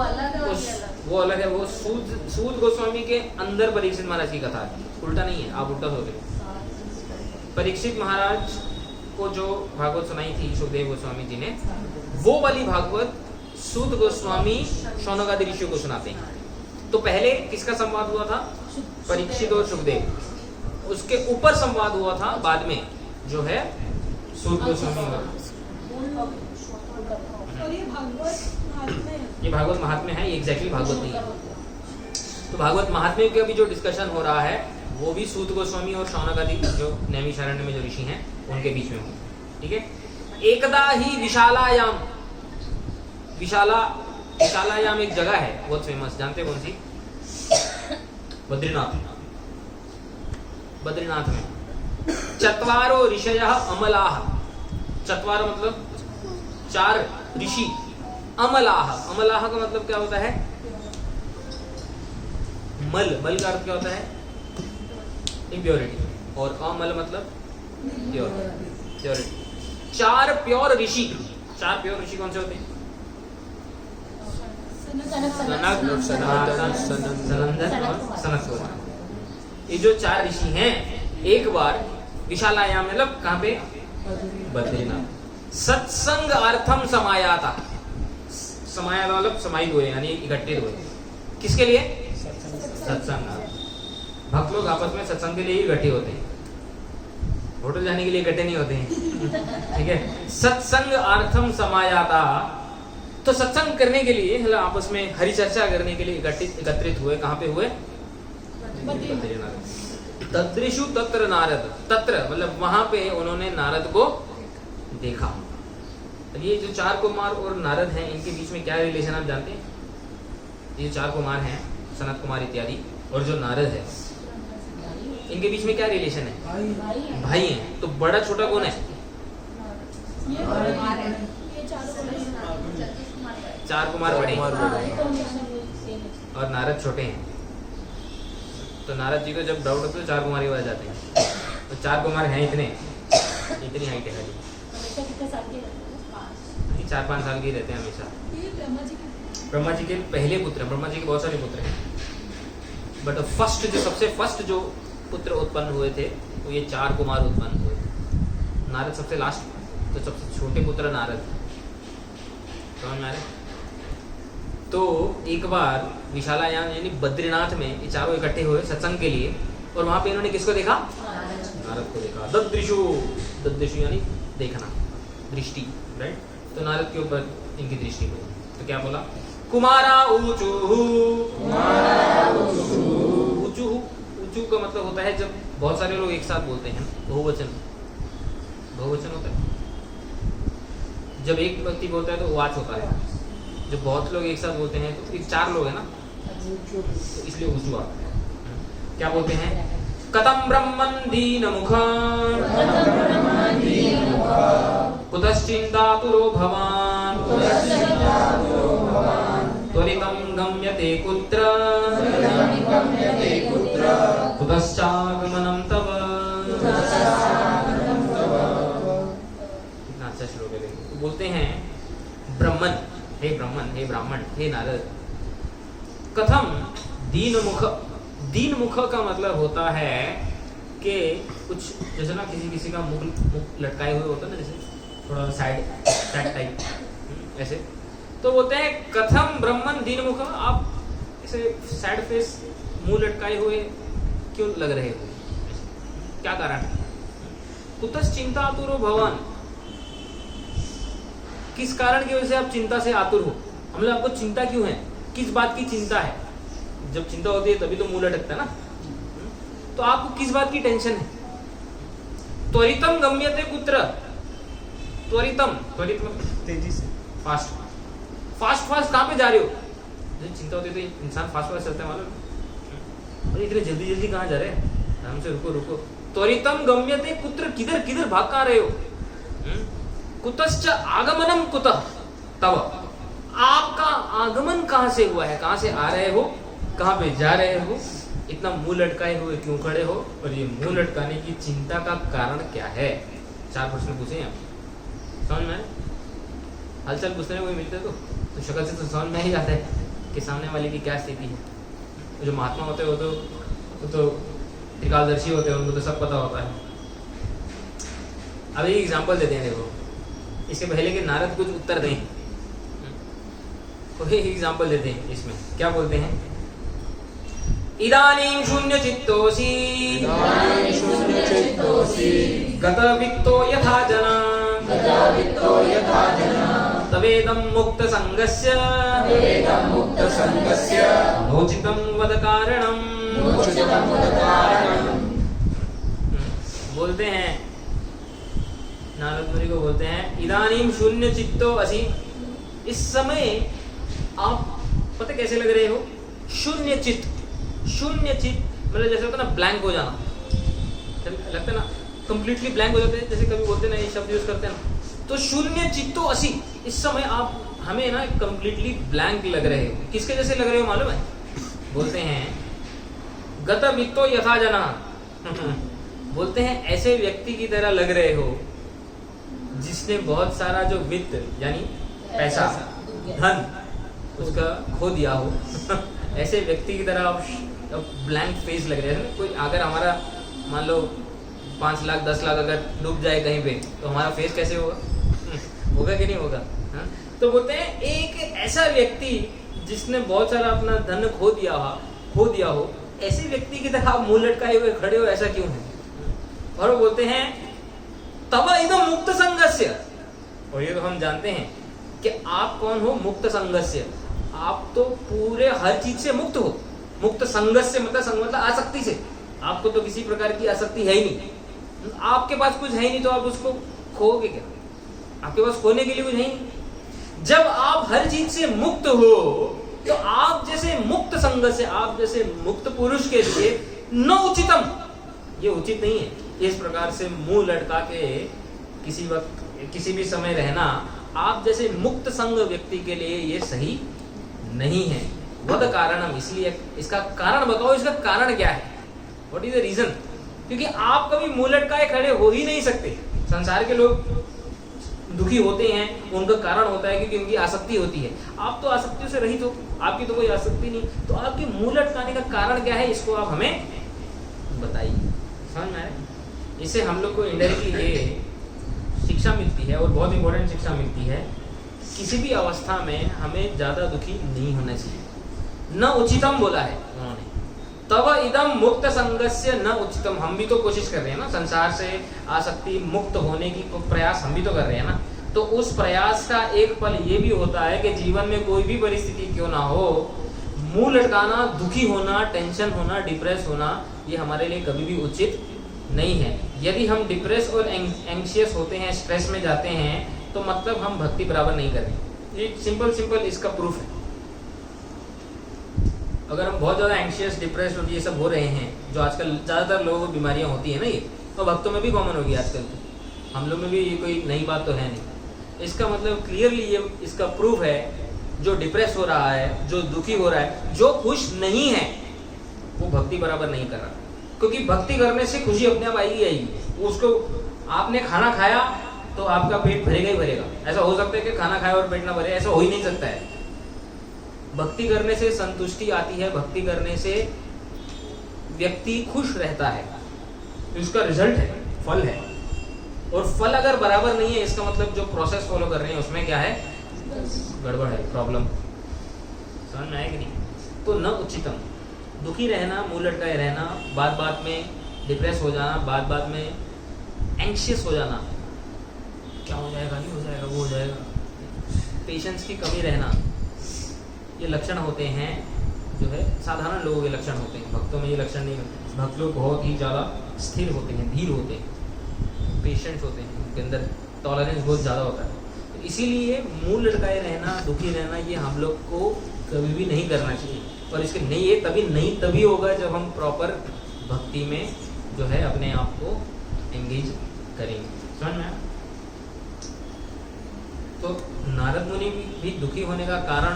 अलग है। वो अलग है। वो सूत गोस्वामी के अंदर परीक्षित महाराज की कथा है, उल्टा नहीं है। आप उल्टा सोच रहे। परीक्षित महाराज को जो भागवत सुनाई थी सुखदेव गोस्वामी जी ने, वो वाली भागवत सूत गोस्वामी शौनकादि ऋषियों को सुनाते हैं। तो पहले किसका संवाद हुआ था? परीक्षित और सुखदेव। उसके ऊपर संवाद हुआ था बाद में जो है सूत गोस्वामी। और ये भागवत महात्म्य है, ये एग्जैक्टली भागवत नहीं है। तो भागवत महात्म्य का भी जो डिस्कशन हो रहा है वो भी सूत गोस्वामी और शौनकादि जो नैमिषारण्य में जो ऋषि हैं उनके बीच में हो। ठीक है। एकदा ही विशालायाम एक जगह है बहुत फेमस, जानते हैं कौन सी? बद्रीनाथ में चत्वारो ऋषयः अमलाः। चत्वार मतलब 4 ऋषि। अमलाः का मतलब क्या होता है? मल, मल का अर्थ क्या होता है? इम्प्योरिटी, और अमल मतलब प्योर, प्योरिटी। 4 प्योर ऋषि, 4 प्योर ऋषि कौन से होते हैं? सनंदन और सनत कुमार। ये जो 4 ऋषि हैं, एक बार विशालायाम मतलब कहाँ पे? बद्रीनाथ। सत्संग अर्थम समायाता, समायाता मतलब समाहित हुए, यानी इकट्ठित हुए। किसके लिए? सत्संग। भक्त लोग आपस में सत्संग के लिए ही इकट्ठे होते हैं, होटल जाने के लिए इकट्ठे नहीं होते हैं। ठीक है, सत्संग अर्थम समायाता, तो सत्संग करने के लिए मतलब आपस में हरि चर्चा करने के लिए एकत्रित हुए। कहाँ पे हुए? बद्रीनाथ। तद्रिषु तत्र नारद, तत्र मतलब वहां पे उन्होंने नारद को देखा। ये जो 4 कुमार और नारद हैं, इनके बीच में क्या रिलेशन आप जानते हैं? ये 4 कुमार हैं, सनत कुमार इत्यादि, और जो नारद है, इनके बीच में क्या रिलेशन है? भाई हैं। तो बड़ा छोटा कौन है? ये 4 कुमार बड़े हैं और नारद छोटे हैं। तो नारद जी को जब डाउट होता है तो 4 कुमार ही आ जाते हैं। तो 4 कुमार हैं, इतनी हाइट है खाली, 4-5 साल के रहते हैं हमेशा। ब्रह्मा जी के पहले पुत्र हैं, ब्रह्मा जी के बहुत सारे पुत्र हैं, बट सबसे फर्स्ट जो पुत्र उत्पन्न हुए थे वो ये 4 कुमार उत्पन्न हुए। नारद सबसे लास्ट, तो सबसे छोटे पुत्र नारद। समझ में आ रहा है? तो एक बार विशालायाम यानी बद्रीनाथ में ये चारों इकट्ठे हुए सत्संग के लिए, और वहां पे इन्होंने किसको देखा? नारद को देखा। ददृशु, ददृशु यानी देखना, दृष्टि, राइट? तो नारद के ऊपर इनकी दृष्टि हुई। तो क्या बोला? कुमारा ऊचुहु, ऊचु का मतलब होता है जब बहुत सारे लोग एक साथ बोलते हैं, बहुवचन, बहुवचन होता है। जब एक व्यक्ति बोलता है तो वाच होता है, जब बहुत लोग एक साथ बोलते हैं तो 4 लोग हैं ना, तो इसलिए ऊचु आता है। क्या बोलते हैं? कथम ब्रह्मन् दीन मुखा कुतश्चिन्तातुरो भवान् त्वरितं गम्यते कुत्र कुतश्चागमनं तव। कितना अच्छा श्लोक है। देखो, बोलते हैं ब्रह्मन, हे ब्रह्मन, हे ब्राह्मण, हे नारद, कथम दीन मुख। दीन मुख का मतलब होता है कि कुछ जैसे ना किसी का मुख लटकाए हुए होता है ना, जैसे थोड़ा साइड टाइप ऐसे, तो बोलते हैं कथम ब्रह्मन दीन मुख, आप ऐसे साइड फेस मुंह लटकाए हुए क्यों लग रहे हो? क्या कारण है? कुतश्चिन्तातुरो भवान्, किस कारण की वजह से आप चिंता से आतुर हो? मतलब आपको चिंता क्यों है? किस बात की चिंता है? जब चिंता होती है तभी तो मुंह लटकता है ना, तो आपको किस बात की टेंशन है? त्वरितम गम्यते कुत्र, त्वरितम, त्वरित तेजी से, फास्ट, फास्ट फास्ट कहाँ पे जा रहे हो? जब चिंता होती है तो इंसान फास्ट फास्ट चलता है, मालूम? और इतने जल्दी जल्दी कहाँ जा रहे हैं? आराम से रुको रुको। त्वरितम गम्यते कुत्र, किधर किधर भाग कहाँ रहे हो? कुतश्च आगमनम कुतः तव, आपका आगमन कहाँ से हुआ है? कहाँ से आ रहे हो? कहाँ पे जा रहे हो? इतना मुंह लटकाए हुए क्यों खड़े हो? और ये मुंह लटकाने की चिंता का कारण क्या है? 4 प्रश्न पूछे हैं। समझ में? हलचल पूछने में कोई मिलते तो शक्ल से तो समझ में ही जाता है कि सामने वाले की क्या स्थिति है। जो महात्मा होते हैं वो तो त्रिकालदर्शी होते हैं, उनको तो सब पता होता है। अब एक एग्जाम्पल देते हैं, देखो इसके पहले कि नारद कुछ उत्तर दें, कोई एग्जाम्पल देते हैं। इसमें क्या बोलते हैं? इदानीं शून्य चित्तोसी गतवित्तो यथा जना तवेदं मुक्त संगस्य नोचितं वद कारणम्। बोलते हैं नारद मुनि को, बोलते हैं इदानीं शून्य चित्तो असि, इस समय आप पता कैसे लग रहे हो? शून्य चित्त, शून्य चित्त मतलब जैसे होता है ना ब्लैंक हो जाना, लगता है ना कंप्लीटली ब्लैंक हो जाते हैं, जैसे कभी बोलते हैं ना ये शब्द यूज करते हैं ना, तो शून्य चित्तो असि, इस समय आप हमें ना कंप्लीटली ब्लैंक लग रहे हो। किसके जैसे लग रहे हो मालूम है? बोलते हैं गत वित्तो यथा जना बोलते हैं ऐसे व्यक्ति की तरह लग रहे हो जिसने बहुत सारा जो वित्त यानी पैसा धन उसका खो दिया हो ऐसे व्यक्ति की तरह आप ब्लैंक फेस लग रहे हैं। कोई अगर हमारा मान लो 5 लाख 10 लाख अगर डूब जाए कहीं पे तो हमारा फेस कैसे होगा होगा कि नहीं होगा हा? तो बोलते हैं एक ऐसा व्यक्ति जिसने बहुत सारा अपना धन खो दिया हो ऐसे व्यक्ति की तरह आप मुंह लटकाए हुए खड़े हो, ऐसा क्यों है? और वो बोलते हैं तब एकदम मुक्त संगस्य, और ये तो हम जानते हैं कि आप कौन हो, मुक्त संगस्य। आप तो पूरे हर चीज से मुक्त हो। मुक्त संगस्य मतलब संग मतलब आसक्ति से। आपको तो किसी प्रकार की आसक्ति है ही नहीं। आपके पास कुछ है ही नहीं तो आप उसको खोओगे क्या? आपके पास खोने के लिए कुछ है ही नहीं। जब आप हर चीज से मुक्त हो तो आप जैसे मुक्त संग से, आप जैसे मुक्त पुरुष के लिए न उचितम, ये उचित नहीं है इस प्रकार से मुंह लटका के किसी वक्त किसी भी समय रहना। आप जैसे मुक्त संग व्यक्ति के लिए ये सही नहीं है। वद कारणम, इसलिए इसका कारण बताओ, इसका कारण क्या है? What is the reason? क्योंकि आप कभी मुंह लटकाए खड़े हो ही नहीं सकते। संसार के लोग दुखी होते हैं, उनका कारण होता है क्योंकि उनकी आसक्ति होती है। आप तो आसक्तियों से रहित हो, आपकी तो कोई आसक्ति नहीं, तो आपके मुंह लटकाने का कारण क्या है, इसको आप हमें बताइए। समझ में आया? इससे हम लोग को इनडायरेक्टली ये शिक्षा मिलती है और बहुत इंपॉर्टेंट शिक्षा मिलती है, किसी भी अवस्था में हमें ज्यादा दुखी नहीं होना चाहिए। न उचितम बोला है उन्होंने, तब इदम मुक्त संगस्य न उचितम। हम भी तो कोशिश कर रहे हैं ना संसार से आसक्ति मुक्त होने की प्रयास हम भी तो कर रहे हैं ना। तो उस प्रयास का एक फल ये भी होता है कि जीवन में कोई भी परिस्थिति क्यों ना हो, मुंह लटकाना, दुखी होना, टेंशन होना, डिप्रेस होना, ये हमारे लिए कभी भी उचित नहीं है। यदि हम डिप्रेस और एंग्शियस होते हैं, स्ट्रेस में जाते हैं, तो मतलब हम भक्ति बराबर नहीं कर रहे। ये सिंपल इसका प्रूफ है। अगर हम बहुत ज़्यादा एंग्शियस, डिप्रेस और ये सब हो रहे हैं, जो आजकल ज़्यादातर लोगों को बीमारियां होती है ना, ये तो भक्तों में भी कॉमन होगी आजकल। तो हम लोग में भी ये कोई नई बात तो है नहीं। इसका मतलब क्लियरली ये इसका प्रूफ है, जो डिप्रेस हो रहा है, जो दुखी हो रहा है, जो खुश नहीं है, वो भक्ति बराबर नहीं कर रहा। क्योंकि भक्ति करने से खुशी अपने आप आएगी। उसको आपने खाना खाया तो आपका पेट भरेगा ही भरेगा। ऐसा हो सकता है कि खाना खाया और पेट ना भरे? ऐसा हो ही नहीं सकता है। भक्ति करने से संतुष्टि आती है, भक्ति करने से व्यक्ति खुश रहता है। इसका रिजल्ट है, फल है। और फल अगर बराबर नहीं है, इसका मतलब जो प्रोसेस फॉलो कर रहे हैं उसमें क्या है, गड़बड़ है, प्रॉब्लम। समझ में आया कि नहीं? तो न उचितम, दुखी रहना, मुंह लटकाए रहना, बात बात में डिप्रेस हो जाना, बात बात में एंग्शियस हो जाना, क्या हो जाएगा, नहीं हो जाएगा, वो हो जाएगा, पेशेंस की कमी रहना, ये लक्षण होते हैं जो है साधारण लोगों के लक्षण होते हैं। भक्तों में ये लक्षण नहीं होते। भक्त लोग बहुत ही ज़्यादा स्थिर होते हैं, धीर होते हैं, पेशेंट होते हैं, उनके अंदर टॉलरेंस बहुत ज़्यादा होता है। तो इसीलिए मुंह लटकाए रहना, दुखी रहना, ये हम लोग को कभी भी नहीं करना चाहिए। और इसके नहीं तभी होगा जब हम प्रॉपर भक्ति में जो है अपने आप को एंगेज करेंगे। समझ में आया? तो नारद मुनि भी दुखी होने का कारण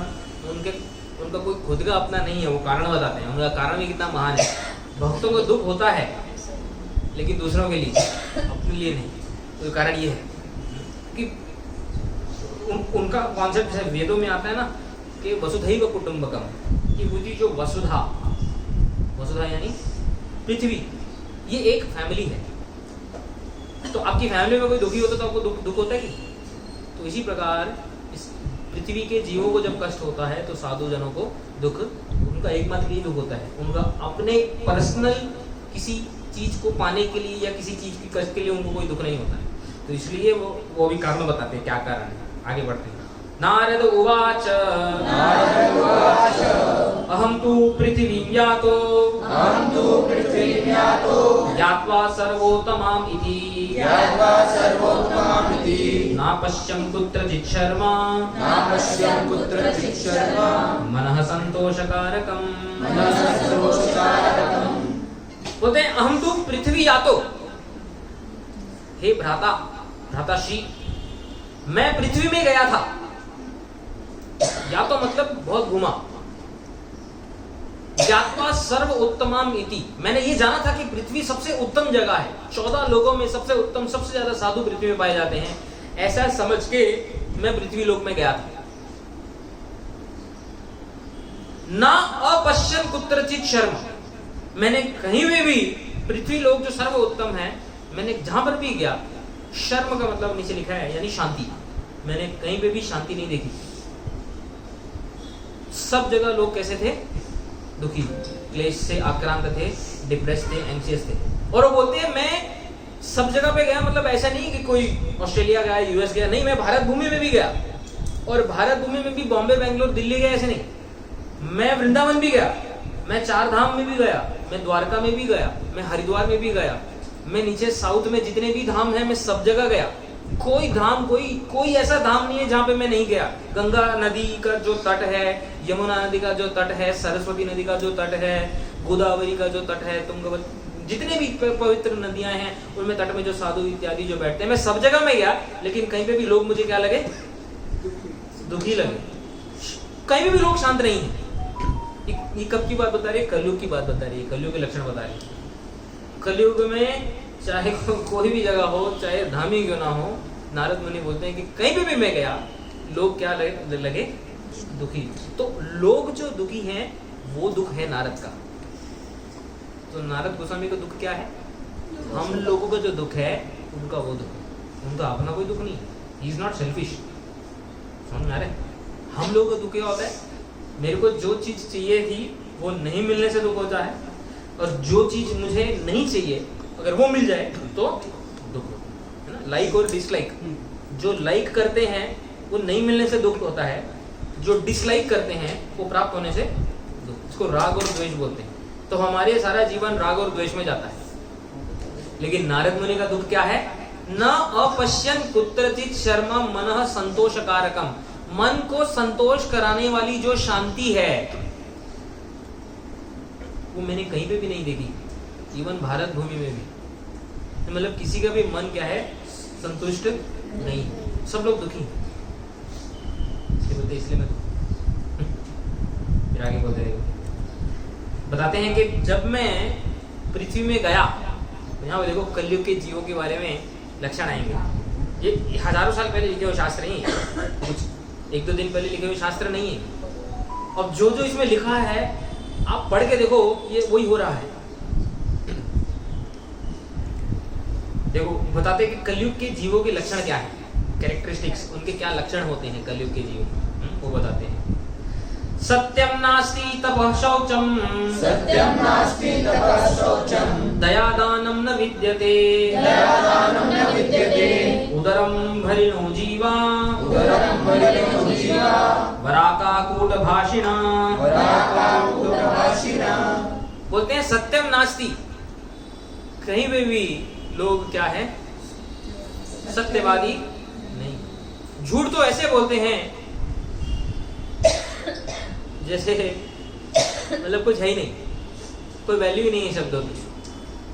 उनका कोई खुद का अपना नहीं है, वो कारण बताते हैं। उनका कारण भी कितना महान है। भक्तों को दुख होता है लेकिन दूसरों के लिए, अपने लिए नहीं। तो कारण ये है कि उनका कॉन्सेप्ट है, वेदों में आता है ना कि वसुधैव कुटुंबकम, कि वो जो वसुधा यानी पृथ्वी, ये एक फैमिली है। तो आपकी फैमिली में कोई दुखी होता तो आपको दुख होता है कि? तो इसी प्रकार इस पृथ्वी के जीवों को जब कष्ट होता है तो साधु जनों को दुख, उनका एकमात्र ये दुख होता है, उनका अपने पर्सनल किसी चीज को पाने के लिए या किसी चीज की कष्ट के लिए उनको कोई दुख नहीं होता है। तो इसलिए वो भी कारण बताते हैं क्या कारण है। आगे बढ़ते हैं। नारद उवाच अहं तु पृथिवीं यातो यात्वा सर्वोत्तमाम् इति नापश्यं कुत्रचित् शर्मा मनः संतोषकारकम्। बोलते हैं अहं तु पृथ्वी यातो, हे भ्राताश्री, मैं पृथ्वी में गया था। या तो मतलब बहुत घूमा, ज्ञात्वा सर्व उत्तमम इति, मैंने ये जाना था कि पृथ्वी सबसे उत्तम जगह है, 14 लोगों में सबसे उत्तम, सबसे ज्यादा साधु पृथ्वी में पाए जाते हैं, ऐसा समझ के मैं पृथ्वी लोक में गया था। ना अपश्यन कुत्रचित शर्म, मैंने कहीं में भी पृथ्वी लोक जो सर्व उत्तम है, मैंने जहां पर भी गया, शर्म का मतलब नीचे लिखा है यानी शांति, मैंने कहीं पे भी शांति नहीं देखी। सब जगह लोग कैसे थे? दुखी, क्लेश से आक्रांत थे, डिप्रेस थे, एंग्जियस थे। और वो बोलते हैं मैं सब जगह पे गया, मतलब ऐसा नहीं कि कोई ऑस्ट्रेलिया गया, यूएस गया, नहीं, मैं भारत भूमि में भी गया, और भारत भूमि में भी बॉम्बे, बेंगलोर, दिल्ली गया, ऐसे नहीं, मैं वृंदावन भी गया, मैं चार धाम में भी गया, मैं द्वारका में भी गया, मैं हरिद्वार में भी गया, मैं नीचे साउथ में जितने भी धाम है मैं सब जगह गया। कोई धाम, कोई ऐसा धाम नहीं है जहां पे मैं नहीं गया। गंगा नदी का जो तट है, यमुना नदी का जो तट है, सरस्वती नदी का जो तट है, गोदावरी का जो तट है, तुंगभद्रा, जितने भी पवित्र नदियां हैं उनमें तट में जो साधु इत्यादि जो बैठते हैं, मैं सब जगह में गया, लेकिन कहीं पे भी लोग मुझे क्या लगे? दुखी लगे। कहीं भी लोग शांत नहीं है। ये कब की बात बता रही है? कलयुग की बात बता रही है, कलयुग के लक्षण बता रही है। कलयुग में चाहे कोई भी जगह हो, चाहे धाम ही क्यों ना हो, नारद मुनि बोलते हैं कि कहीं पे भी मैं गया, लोग क्या लगे? दुखी। तो लोग जो दुखी हैं वो दुख है नारद का। तो नारद गोस्वामी का दुख क्या है? हम लोगों का जो दुख है उनका वो दुख, उनका अपना कोई दुख नहीं। He is not selfish. समझ में आ रहा है? हम लोगों का दुख क्या होता है? मेरे को जो चीज चाहिए थी वो नहीं मिलने से दुख होता है, और जो चीज मुझे नहीं चाहिए अगर वो मिल जाए तो दुख होता है ना। लाइक और डिसलाइक, जो लाइक करते हैं वो नहीं मिलने से दुख होता है, जो डिसलाइक करते हैं वो प्राप्त होने से दुख, इसको राग और द्वेष बोलते हैं। तो हमारे सारा जीवन राग और द्वेष में जाता है। लेकिन नारद मुनि का दुख क्या है? न अपश्यन कुत्रचित शर्म मनः संतोषकारकम, मन को संतोष कराने वाली जो शांति है वो मैंने कहीं पे भी नहीं देखी, इवन भारत भूमि में भी। मतलब किसी का भी मन क्या है? संतुष्ट नहीं, सब लोग दुखी बोलते, इसलिए मैं फिर आगे बोलते रहेंगे। बताते हैं कि जब मैं पृथ्वी में गया, यहाँ देखो कलयुग के जीवों के बारे में लक्षण आएंगे। ये हजारों साल पहले लिखे हुए शास्त्र नहीं है, कुछ एक दो दिन पहले लिखे हुए शास्त्र नहीं है। अब जो जो इसमें लिखा है आप पढ़ के देखो, ये वही हो रहा है। देखो बताते हैं कि कलयुग के जीवों के लक्षण क्या है, कैरेक्टरिस्टिक्स, उनके क्या लक्षण होते हैं कलयुग के जीवों, वो बताते हैं। सत्यम नास्ति तपः शौचम, सत्यम नास्ति तपः शौचम, दयादानं न विद्यते, दयादानं न विद्यते, उदरं भरिणो जीवा, उदरं भरिणो जीवा, वराकाकूटभाषिणा, वराकाकूटभाषिणा। बोलते हैं सत्यम नास्ति, कहीं पे भी लोग क्या है? सत्यवादी नहीं। झूठ तो ऐसे बोलते हैं जैसे मतलब कुछ है ही नहीं, कोई वैल्यू ही नहीं है शब्दों की।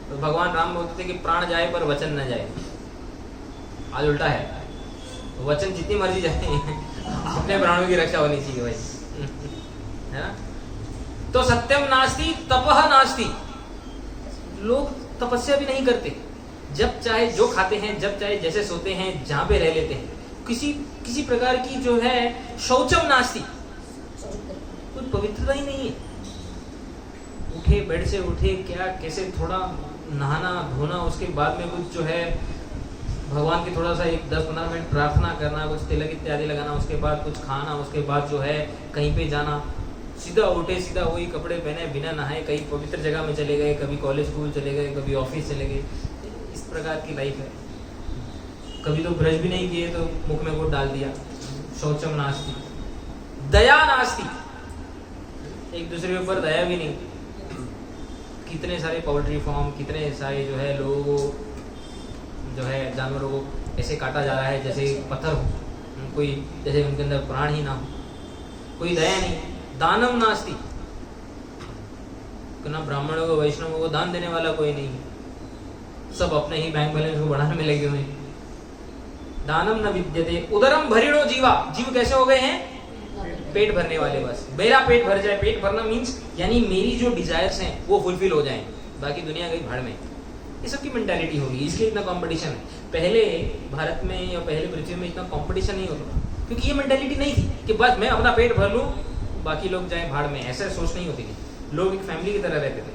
तो भगवान राम बोलते थे कि प्राण जाए पर वचन न जाए। आज उल्टा है, वचन जितनी मर्जी जाए अपने प्राणों की रक्षा होनी चाहिए भाई, है ना। तो सत्यम नास्ति तपः नास्ति, लोग तपस्या भी नहीं करते, जब चाहे जो खाते हैं, जब चाहे जैसे सोते हैं, जहां पे रह लेते हैं, किसी प्रकार की जो है शौचम नास्ति, कुछ पवित्रता ही नहीं है। उठे, बेड से उठे, क्या कैसे थोड़ा नहाना धोना, उसके बाद में कुछ जो है भगवान की थोड़ा सा एक 10-15 मिनट प्रार्थना करना, कुछ तिलक इत्यादि लगाना, उसके बाद कुछ खाना, उसके बाद जो है कहीं पे जाना, सीधा उठे, सीधा वही कपड़े पहने, बिना नहाए कहीं पवित्र जगह में चले गए, कभी कॉलेज स्कूल चले गए, कभी ऑफिस चले गए। इस प्रकार की लाइफ है। कभी तो ब्रश भी नहीं किए तो मुख में गुड़ डाल दिया। शौचम नास्ति, दया नास्ति, एक दूसरे के ऊपर दया भी नहीं। कितने सारे पोल्ट्री फार्म, कितने सारे जो है लोगों को जो है जानवरों को ऐसे काटा जा रहा है जैसे पत्थर हो, कोई जैसे उनके अंदर प्राण ही ना हो, कोई दया नहीं। दानम नास्ति, ना ब्राह्मणों को वैष्णवों को दान देने वाला कोई नहीं, सब अपने ही बैंक बैलेंस को बढ़ाने में लगे हुए। दानम न विद्यते, उदरम भरिणो जीवा, जीव कैसे हो गए हैं? पेट भरने वाले, बस मेरा पेट भर जाए। पेट भरना मीन्स यानी मेरी जो डिजायर्स हैं वो फुलफिल हो जाएं, बाकी दुनिया गई भाड़ में। ये सबकी मेंटालिटी होगी, इसलिए इतना कंपटीशन है। पहले भारत में या पहले पृथ्वी में इतना कंपटीशन नहीं होता, क्योंकि ये मेंटालिटी नहीं थी कि बस मैं अपना पेट भर लूँ, बाकी लोग जाएं भाड़ में। ऐसा सोच नहीं होती थी, लोग एक फैमिली की तरह रहते थे।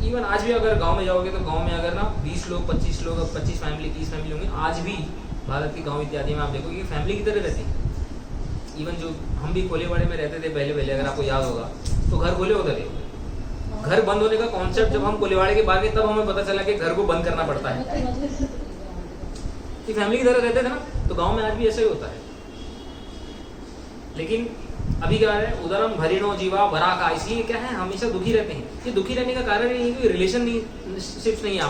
इवन आज भी अगर गांव में जाओगे तो गांव में अगर ना 20 लोग 25 लोग 25 फैमिली 30 फैमिली होंगी, आज भी भारत के गांव इत्यादि में आप देखोगे कि फैमिली की तरह रहती है। इवन जो हम भी कोलीवाड़े में रहते थे पहले, अगर आपको याद होगा तो घर खोले होते थे। घर बंद होने का कॉन्सेप्ट जब हम कोलीवाड़े के बाहर गए तब हमें पता चला कि घर को बंद करना पड़ता है। फैमिली की तरह रहते थे ना, तो गांव में आज भी ऐसा ही होता है। लेकिन अभी क्या है, उदरम भरिणो जीवा भरा का, इसलिए क्या है हमेशा दुखी रहते हैं। ये दुखी रहने का कारण ये है कि रिलेशनशिप्स नहीं है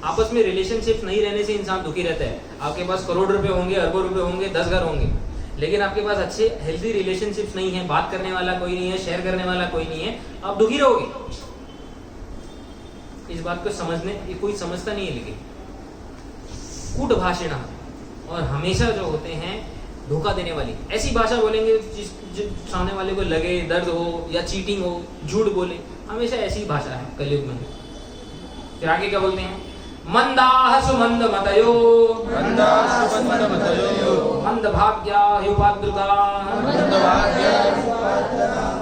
आपस में रिलेशनशिप नहीं रहने से इंसान दुखी रहता है। आपके पास करोड़ रुपए होंगे, अरबों रुपए होंगे, 10 घर होंगे, लेकिन आपके पास अच्छे हेल्दी रिलेशनशिप्स नहीं है, बात करने वाला कोई नहीं है, शेयर करने वाला कोई नहीं है, आप दुखी रहोगे। इस बात को समझने ये कोई समझता नहीं है। लेकिन कूट भाषण और हमेशा जो होते हैं धोखा देने वाली ऐसी भाषा बोलेंगे जो सामने वाले को लगे दर्द हो या चीटिंग हो, झूठ बोले, हमेशा ऐसी भाषा है कलयुग में। फिर आगे क्या बोलते हैं, मंदाह सुमंद मतयो मंद भाग्या युपाद्रुता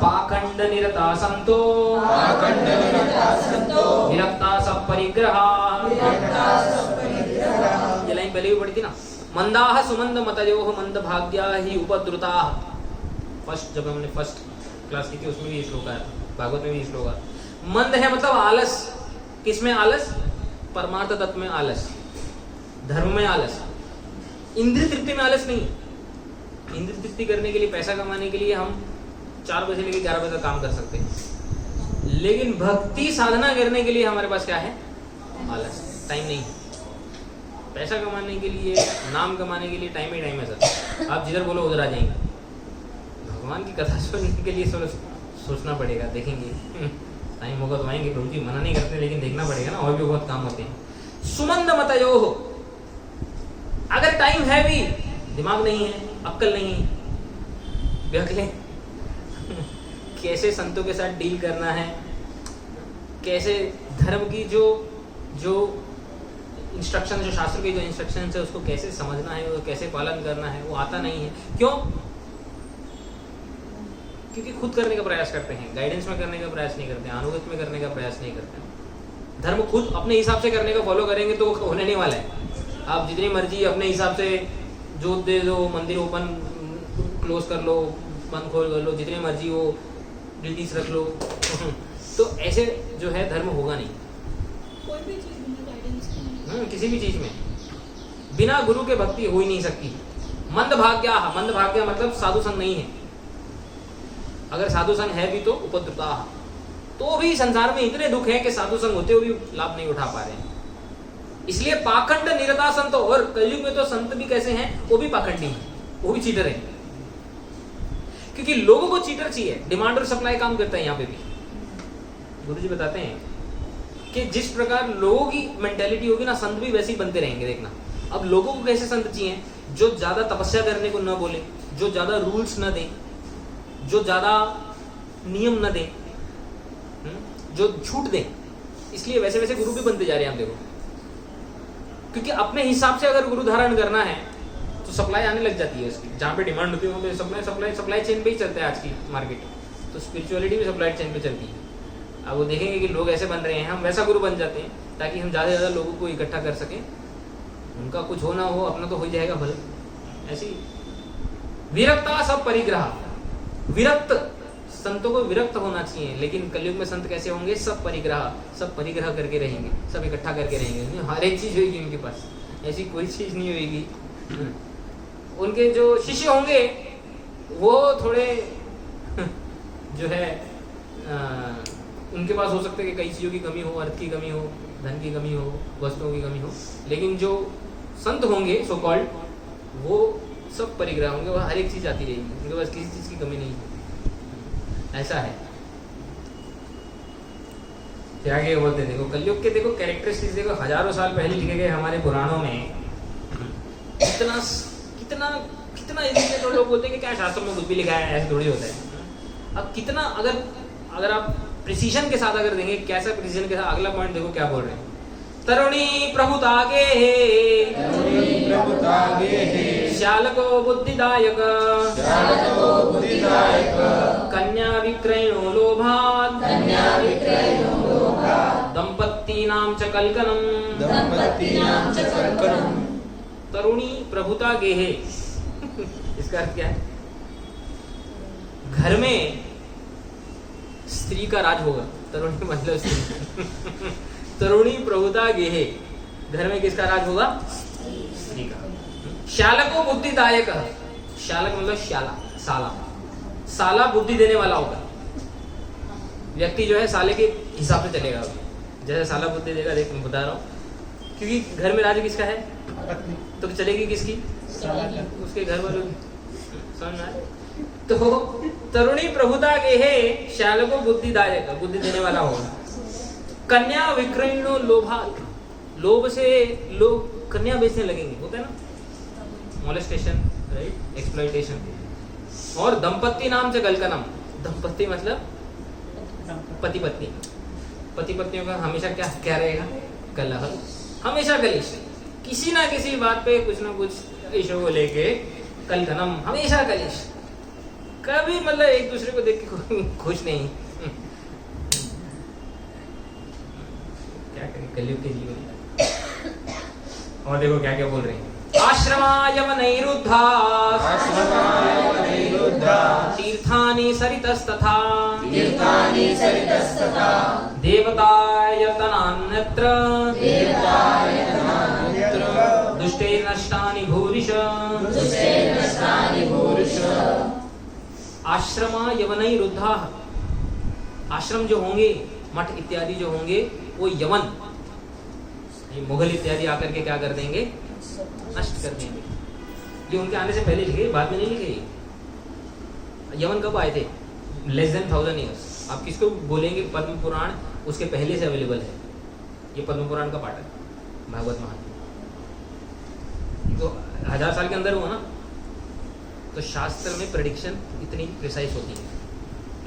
पाखंड निरता संतो विरक्ता सब परिग्रहा। ये लाइन पहले भी पढ़ी थी ना, मंदाह सुमंद मतयोः मंद भाग्या ही उपद्रुता। फर्स्ट जब हमने फर्स्ट क्लास की थी उसमें भी ये श्लोक आया, भागवत में भी ये श्लोक आया। मंद है मतलब आलस, किसमें आलस, परमार्थ तत्व में आलस, धर्म में आलस, इंद्रिय तृप्ति में आलस नहीं। इंद्रिय तृप्ति करने के लिए, पैसा कमाने के लिए हम 4 बजे लेके 11 बजे तक काम कर सकते हैं, लेकिन भक्ति साधना करने के लिए हमारे पास क्या है, आलस, टाइम नहीं। पैसा कमाने के लिए, नाम कमाने के लिए टाइम ही टाइम है सर। आप जिधर बोलो उधर आ जाएंगे। भगवान की कथा सुनने के लिए सोचना पड़ेगा, देखेंगे टाइम होगा तो आएंगे। प्रभु जी मना नहीं करते, लेकिन देखना पड़ेगा ना, और भी बहुत काम होते हैं। सुमंद मतयो हो, अगर टाइम है भी, दिमाग नहीं है, अक्ल नहीं है, बेअक्ले कैसे संतों के साथ डील करना है, कैसे धर्म की जो इंस्ट्रक्शन, जो शास्त्र के जो इंस्ट्रक्शन है उसको कैसे समझना है और कैसे पालन करना है, वो आता नहीं है। क्यों? क्योंकि खुद करने का प्रयास करते हैं, गाइडेंस में करने का प्रयास नहीं करते, अनुगत में करने का प्रयास नहीं करते। धर्म खुद अपने हिसाब से करने का फॉलो करेंगे तो होने नहीं वाला है। आप जितनी मर्जी अपने हिसाब से जोत दे दो, मंदिर ओपन क्लोज कर लो, बंद खोल कर लो, जितनी मर्जी वो ड्यूटीज रख लो तो ऐसे जो है धर्म होगा नहीं। कोई भी चीज बिना गाइडेंस के नहीं। किसी भी चीज में बिना गुरु के भक्ति हो ही नहीं सकती। मंद भाग्या मतलब साधु संग नहीं है। अगर साधु संग है भी तो उपद्रुता, तो भी संसार में इतने दुख हैं कि साधु संग होते हुए भी लाभ नहीं उठा पा रहे हैं। इसलिए पाखंड निरता संत, और कलयुग में तो संत भी कैसे हैं, वो भी पाखंडी हैं, वो भी चीटर हैं। क्योंकि लोगों को चीटर चाहिए, डिमांड और सप्लाई काम करता है यहाँ पे भी। गुरुजी बताते हैं कि जिस प्रकार लोगों की मेंटेलिटी होगी ना, संत भी वैसे ही बनते रहेंगे। देखना अब लोगों को कैसे संत चाहिए, जो ज्यादा तपस्या करने को न बोले, जो ज्यादा रूल्स न दे, जो ज्यादा नियम न दे, जो छूट दे। इसलिए वैसे वैसे गुरु भी बनते जा रहे हैं आप देखो। क्योंकि अपने हिसाब से अगर गुरु धारण करना है तो सप्लाई आने लग जाती है उसकी। जहाँ पे डिमांड होती है वहाँ पे सप्लाई चेन पे ही चलता है आज की मार्केट। तो स्पिरिचुअलिटी भी सप्लाई चेन पे चलती है। अब वो देखेंगे कि लोग ऐसे बन रहे हैं, हम वैसा गुरु बन जाते हैं ताकि हम ज़्यादा से ज़्यादा लोगों को इकट्ठा कर सकें। उनका कुछ हो ना हो, अपना तो हो जाएगा भले। ऐसी विरक्ता सब परिग्रह, विरक्त संतों को विरक्त होना चाहिए। लेकिन कलयुग में संत कैसे होंगे, सब परिग्रह करके रहेंगे, सब इकट्ठा करके रहेंगे। हर एक चीज होगी उनके पास, ऐसी कोई चीज नहीं होगी। उनके जो शिष्य होंगे वो थोड़े जो है उनके पास हो सकता है कि कई चीजों की कमी हो, अर्थ की कमी हो, धन की कमी हो, वस्तुओं की कमी हो। लेकिन जो संत होंगे सो कॉल्ड, वो सब परिग्रह होंगे, वो हर एक चीज आती रहेगी, उनके पास किसी चीज की कमी नहीं है। ऐसा है। फिर आगे बोलते हैं, देखो कलयुग के देखो कैरेक्टरिस्टिक्स देखो, हजारों साल पहले लिखे गए हमारे पुराणों में कितना कितना इसलिए तो लोग बोलते हैं कि क्या शास्त्र में कुछ भी लिखा है, ऐसे थोड़ी होता है। अब कितना अगर आप प्रिसीजन के साथ अगर देंगे, कैसा प्रिसीजन के साथ, अगला पॉइंट देखो क्या बोल रहे हैं। तरुणी प्रभुतागे श्यालको बुद्धिदायक कन्या विक्रयणो लोभात् दंपत्तीनां च कलकलम् तरुणी प्रभुता गेहे इसका अर्थ क्या है? घर में स्त्री का राज होगा। तरुणी मतलब स्त्री तरुणी प्रभुता गेहे, घर में किसका राज होगा? स्त्री का। श्यालको बुद्धिदायक, श्यालक मतलब श्याला, साला, साला बुद्धि देने वाला होगा। व्यक्ति जो है साले के हिसाब से चलेगा, जैसे साला बुद्धि देगा। देख मैं बता रहा हूँ, क्योंकि घर में राज किसका है तो चलेगी किसकी? उसके घर वालों की। समझ में आया? तो तरुणी प्रभुता गेहे श्यालको बुद्धिदायक, बुद्धि देने वाला होगा। कन्या विक्रयणो लोभात्, लोभ से लोग कन्या बेचने लगेंगे, होता है ना, मोलेस्टेशन, राइट, एक्सप्लॉइटेशन। और दंपत्ति नाम से कलकलम, दंपत्ति मतलब पति पत्नी, पति पत्नियों का हमेशा क्या रहेगा? कलह, हमेशा कलेश, किसी ना किसी बात पे कुछ ना कुछ इशू को लेके कलकलम, हमेशा कलेश, कभी मतलब एक दूसरे को देख के खुश नहीं। क्या करें कलयुग के जीवन। और देखो क्या क्या बोल रहे हैं। आश्रमायवनैरुद्धा तीर्थानि सरितस्तथा देवतायतनान्यत्र दुष्टे नष्टानि भूरिश। आश्रमायवनैरुद्धा, आश्रम जो होंगे, मठ इत्यादि जो होंगे, वो यवन मुगल इत्यादि आकर के क्या कर देंगे? नष्ट कर देंगे। ये उनके आने से पहले लिखे, बाद में नहीं लिखे। यवन कब आए थे? Less than 1000 years. आप किसको बोलेंगे पद्म पुराण उसके पहले से अवेलेबल है। ये पद्म पुराण का पाठ है, भागवत महात्म्य। तो 1000 साल के अंदर हुआ ना, तो शास्त्र में प्रेडिक्शन इतनी प्रिसाइज होती है।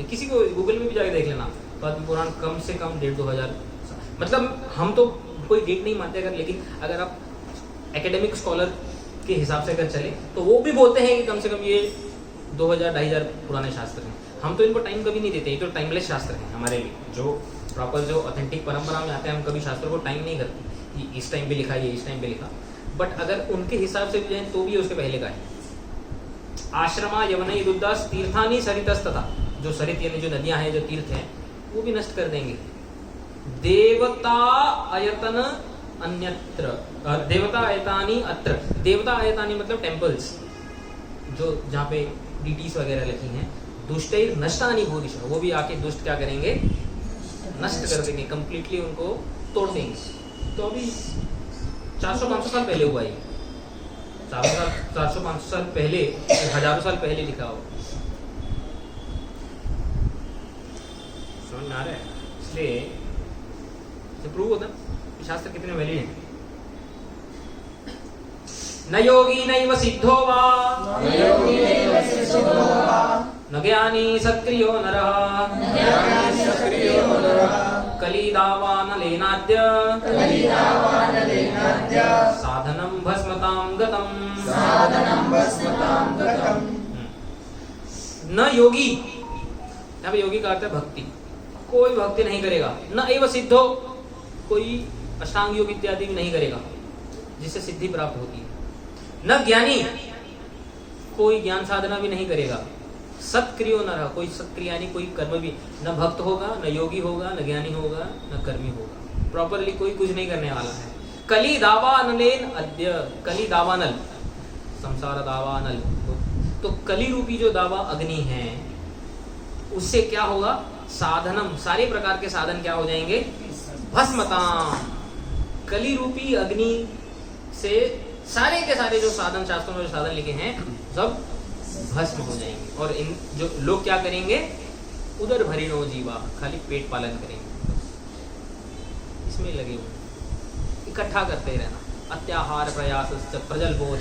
किसी को गूगल में भी जाके देख लेना, पद्म पुराण कम से कम 1500, मतलब हम तो कोई डेट नहीं मानते अगर, लेकिन अगर आप एकेडमिक स्कॉलर के हिसाब से अगर चले तो वो भी बोलते हैं कि कम से कम ये 2000-2500 पुराने शास्त्र हैं। हम तो इनको टाइम कभी नहीं देते, ये तो टाइमलेस शास्त्र हैं हमारे लिए, जो प्रॉपर जो ऑथेंटिक परंपरा में आते हैं। हम कभी शास्त्र को टाइम नहीं करते कि इस टाइम पे लिखा, ये इस टाइम पे लिखा, बट अगर उनके हिसाब से भी जाए तो भी उसके पहले का है। आश्रमा यवनैरुद्धा तीर्थानि सरितस्तथा, जो सरित यानी जो नदियां हैं, जो तीर्थ हैं, वो भी नष्ट कर देंगे। देवता आयतन अन्यत्र, देवता आयतानि अत्र, देवता आयतानि मतलब टेम्पल्स, जो जहाँ पे डीटीज वगैरह लिखी हैं। दुष्टैर नष्टानि भूरिश, वो भी आके दुष्ट क्या करेंगे? नष्ट कर देंगे, कंप्लीटली उनको तोड़ देंगे। तो अभी 400-500 साल पहले हुआ, ये 400-500 साल पहले, हजारों साल पहले लिखा हो। समझ में आ रहा है? इसलिए प्रूव होता है शास्त्र कितने वैलिड हैं। न योगी नैव सिद्धो वा न ज्ञानी सक्रियो नरः कलिदावानलेनाद्य साधनं भस्मतां गतम्। न योगी, यहाँ पे योगी का अर्थ है भक्ति, कोई भक्ति नहीं करेगा। न एव सिद्धो, कोई अष्टांग योग इत्यादि भी नहीं करेगा जिससे सिद्धि प्राप्त होती है। न ज्ञानी, कोई ज्ञान साधना भी नहीं करेगा। सत्क्रियो न रहा, कोई सत्क्रिया यानी कोई कर्म भी, न भक्त होगा, न योगी होगा, न ज्ञानी होगा, न कर्मी होगा। प्रॉपरली कोई कुछ नहीं करने वाला है। कली दावानलेन अद्य, कली दावानल, संसार दावानल, तो कली रूपी जो दावा अग्नि है, उससे क्या होगा? साधनम, सारे प्रकार के साधन क्या हो जाएंगे? भस्मताम। कली रूपी अग्नि से सारे के सारे जो साधन, शास्त्रों में जो साधन लिखे हैं, सब भस्म हो जाएंगे। और इन जो लोग क्या करेंगे? उदर भरिणो जीवा, खाली पेट पालन करेंगे, इसमें लगे हुए, इकट्ठा करते रहना। अत्याहार प्रयास प्रजल बोध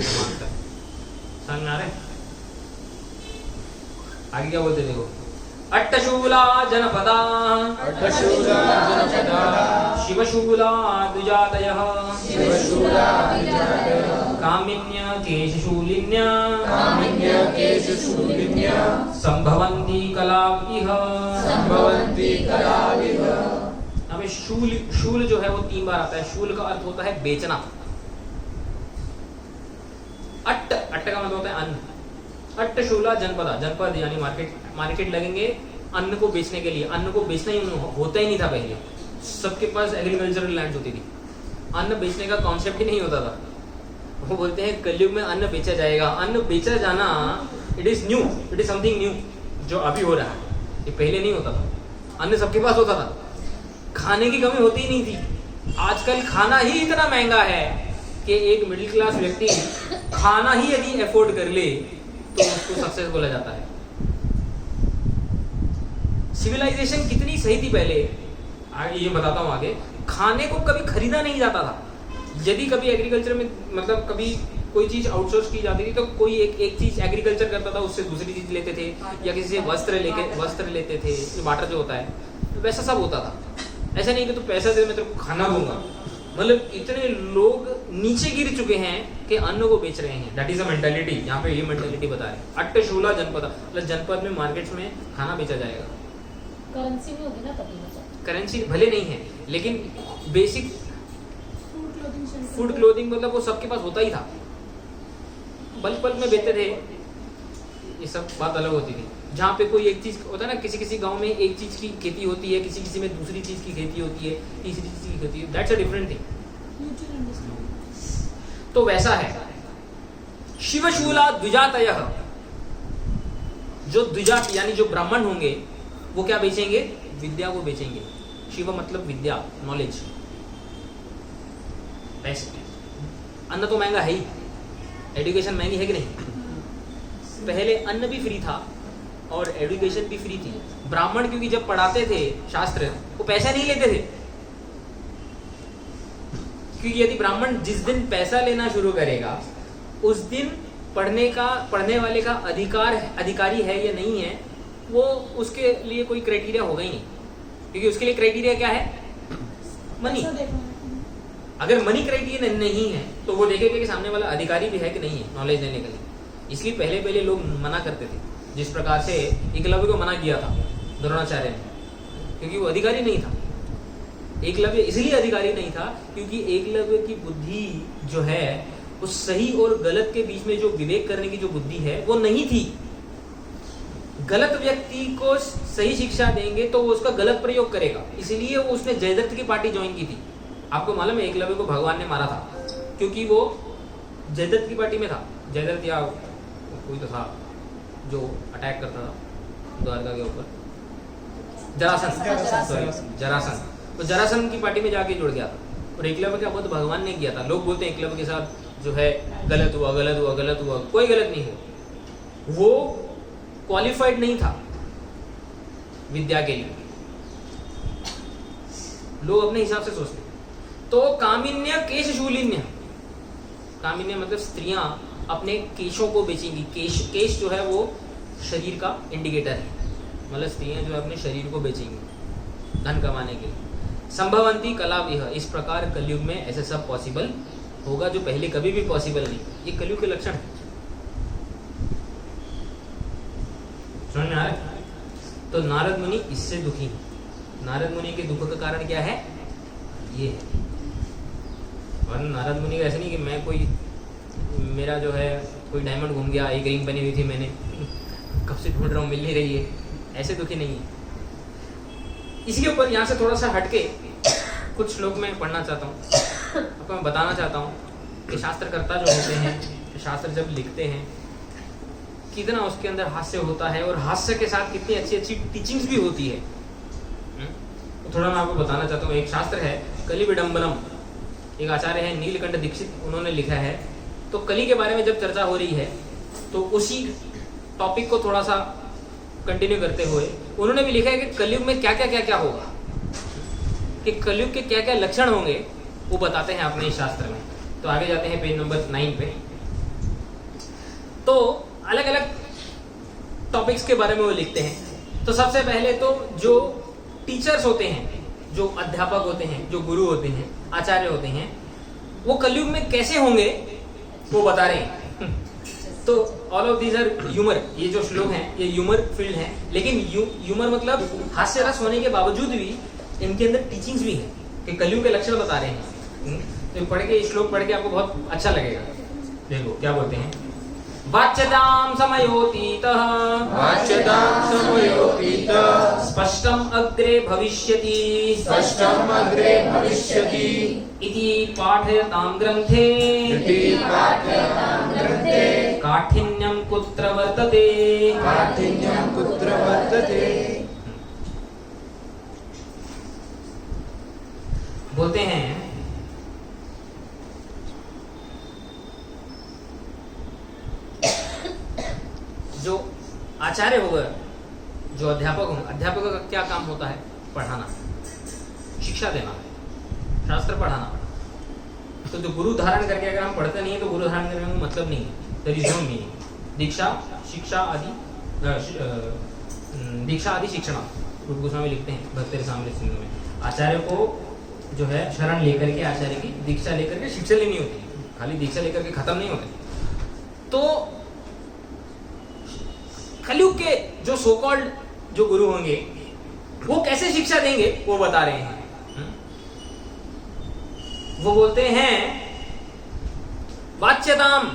समझ में आ रहा है? आगे क्या बोलते देखो, अट्टशूला जनपदा अट्टशूला जनपदा शिवशूला द्विजातयः शिवशूला द्विजातयः कामिन्य केशशूलिन्य कामिन्य केशशूलिन्य संभवन्ति कलाविह। संभवन्ति कलाविह। हमें शूल, शूल जो है वो 3 बार आता है। शूल का अर्थ होता है बेचना। अट्ट, अट्ट का मतलब होता है अन्न। अट्टशूला जनपदा, जनपद यानी मार्केट, मार्केट लगेंगे अन्न को बेचने के लिए। अन्न को बेचना ही होता ही नहीं था पहले, सबके पास एग्रीकल्चरल लैंड होती थी। अन्न बेचने का कॉन्सेप्ट ही नहीं होता था। वो बोलते हैं कलयुग में अन्न बेचा जाएगा। अन्न बेचा जाना it is new, it is something new जो अभी हो रहा है, ये पहले नहीं होता था। अन्न सबके पास होता था, खाने की कमी होती ही नहीं थी। आजकल खाना ही इतना महंगा है कि एक मिडिल क्लास व्यक्ति खाना ही यदि अफोर्ड कर ले तो उसको सक्सेस बोला जाता है। सिविलाइजेशन कितनी सही थी पहले, आगे ये बताता हूँ आगे। खाने को कभी खरीदा नहीं जाता था। यदि कभी एग्रीकल्चर में मतलब कभी कोई चीज आउटसोर्स की जाती थी तो कोई एक चीज एग्रीकल्चर करता था, उससे दूसरी चीज लेते थे, या किसी से वस्त्र लेते थे, बाटर जो होता है, तो वैसा सब होता था। ऐसा नहीं कि तू पैसा दे मैं तेरे को खाना दूंगा। मतलब इतने लोग नीचे गिर चुके हैं कि अन्न को बेच रहे हैं। That is a mentality. यहाँ पे ये मेंटालिटी बता रहे हैं। अट्टशूला जनपद, मतलब जनपद में, मार्केट्स में खाना बेचा जाएगा। करेंसी में होगी ना तभी मतलब। करेंसी भले नहीं है, लेकिन बेसिक फूड क्लोथिंग मतलब वो सबके पास होता ही था। बल्क बल्क में बेचते थे, ये सब बात अलग होती थी। जहाँ पे कोई एक चीज होता है ना, किसी किसी गांव में एक चीज की खेती होती है, किसी किसी में दूसरी चीज की खेती होती है, तीसरी चीज की खेती, दैट्स अ डिफरेंट थिंग। तो वैसा है। शिवशूला द्विजातयः, जो द्विजात यानी जो ब्राह्मण होंगे वो क्या बेचेंगे? विद्या को बेचेंगे। शिव मतलब विद्या, नॉलेज, पैसे। अन्न तो महंगा है ही, एजुकेशन महंगी है कि नहीं? पहले अन्न भी फ्री था और एजुकेशन भी फ्री थी। ब्राह्मण क्योंकि जब पढ़ाते थे शास्त्र, वो पैसा नहीं लेते थे, क्योंकि यदि ब्राह्मण जिस दिन पैसा लेना शुरू करेगा उस दिन पढ़ने वाले का अधिकारी है या नहीं है, वो उसके लिए कोई क्राइटेरिया होगा ही नहीं। क्योंकि उसके लिए क्राइटेरिया क्या है? मनी। अगर मनी क्राइटेरिया नहीं है तो वो देखेगा कि सामने वाला अधिकारी भी है कि नहीं है नॉलेज देने के लिए। इसलिए पहले पहले लोग मना करते थे, जिस प्रकार से एकलव्य को मना किया था द्रोणाचार्य ने, क्योंकि वो अधिकारी नहीं था। एकलव्य इसलिए अधिकारी नहीं था क्योंकि एकलव्य की बुद्धि जो है उस सही और गलत के बीच में जो विवेक करने की जो बुद्धि है वो नहीं थी। गलत व्यक्ति को सही शिक्षा देंगे तो वो उसका गलत प्रयोग करेगा, इसलिए वो उसने जयदत्त की पार्टी ज्वाइन की थी। आपको मालूम है एकलव्य को भगवान ने मारा था क्योंकि वो जयदत्त की पार्टी में था। जयदत्त या कोई तो था जो अटैक करता था द्वारका के ऊपर, जरासन। तो जरासन की पार्टी में जाके जुड़ गया था और एकलव्य का वध भगवान ने किया था। लोग बोलते हैं एकलव्य के साथ जो है गलत हुआ। कोई गलत नहीं हुआ, वो क्वालिफाइड नहीं था विद्या के लिए। लोग अपने हिसाब से सोचते। तो कामिन्य केशशूलिन्य, कामिन्य मतलब स्त्रियां अपने केशों को बेचेंगी। केश जो है वो शरीर का इंडिकेटर है, मतलब स्त्रियां जो है अपने शरीर को बेचेंगी धन कमाने के लिए। संभवंती कलाविह, इस प्रकार कलयुग में ऐसे सब पॉसिबल होगा जो पहले कभी भी पॉसिबल नहीं। ये कलयुग के लक्षण है। समझ में आ रहा है? तो नारद मुनि इससे दुखी हैं। नारद मुनि के दुख का कारण क्या है? ये है। और नारद मुनि का ऐसा नहीं कि मैं कोई, मेरा जो है कोई डायमंड घूम गया, एक रिंग बनी हुई थी मैंने कब से ढूंढ रहा हूँ मिल नहीं रही है, ऐसे दुखी नहीं है। इसके ऊपर यहाँ से थोड़ा सा हटके कुछ श्लोक मैं पढ़ना चाहता हूँ, आपको मैं बताना चाहता हूँ कि शास्त्रकर्ता जो होते हैं, शास्त्र जब लिखते हैं कितना उसके अंदर हास्य होता है और हास्य के साथ कितनी अच्छी अच्छी टीचिंग्स भी होती है। तो थोड़ा मैं आपको बताना चाहता हूँ। एक शास्त्र है कलि विडम्बनम, एक आचार्य है नीलकंठ दीक्षित, उन्होंने लिखा है। तो कली के बारे में जब चर्चा हो रही है तो उसी टॉपिक को थोड़ा सा कंटिन्यू करते हुए उन्होंने भी लिखा है कि कलयुग में क्या क्या होगा, कि कलयुग के क्या क्या लक्षण होंगे, वो बताते हैं अपने इस शास्त्र में। तो आगे जाते हैं पेज नंबर 9 पे। तो अलग अलग टॉपिक्स के बारे में वो लिखते हैं। तो सबसे पहले तो जो टीचर्स होते हैं, जो अध्यापक होते हैं, जो गुरु होते हैं, आचार्य होते हैं, वो कलयुग में कैसे होंगे वो बता रहे हैं। तो all of these are humour, ये जो श्लोक हैं ये ह्यूमर फील्ड है, लेकिन ह्यूमर मतलब हास्य रस होने के बावजूद भी इनके अंदर टीचिंग्स भी हैं कि कलयुग के लक्षण बता रहे हैं। तो पढ़ के श्लोक पढ़ के आपको बहुत अच्छा लगेगा। देखो क्या बोलते हैं, वाच्यतां समयोतीतः वाच्यतां समयोतीतः स्पष्टम् अग्रे भविष्यति स्पष्टम् अग्रे भविष्यति इति पाठयतां ग्रन्थे इति पाठयतां ग्रन्थे काठिन्यं कुत्र वर्तते काठिन्यं कुत्र वर्तते। बोलते हैं जो आचार्य होगा, जो अध्यापक होगा, अध्यापक का क्या काम होता है? पढ़ाना, शिक्षा देना, शास्त्र पढ़ाना। तो जो गुरु धारण करके अगर हम पढ़ते नहीं है तो गुरु धारण करने का मतलब नहीं है, देयर इज नो मीनिंग। दीक्षा शिक्षा आदि दीक्षा आदि शिक्षण रूप गोस्वामी लिखते हैं भक्ति रसामृत सिंधु में। आचार्य को जो है शरण लेकर के, आचार्य की दीक्षा लेकर के शिक्षा लेनी होती है, खाली दीक्षा लेकर के खत्म नहीं होते। तो कलयुग के जो सो कॉल्ड जो गुरु होंगे वो कैसे शिक्षा देंगे वो बता रहे हैं। वो बोलते हैं वाच्यताम,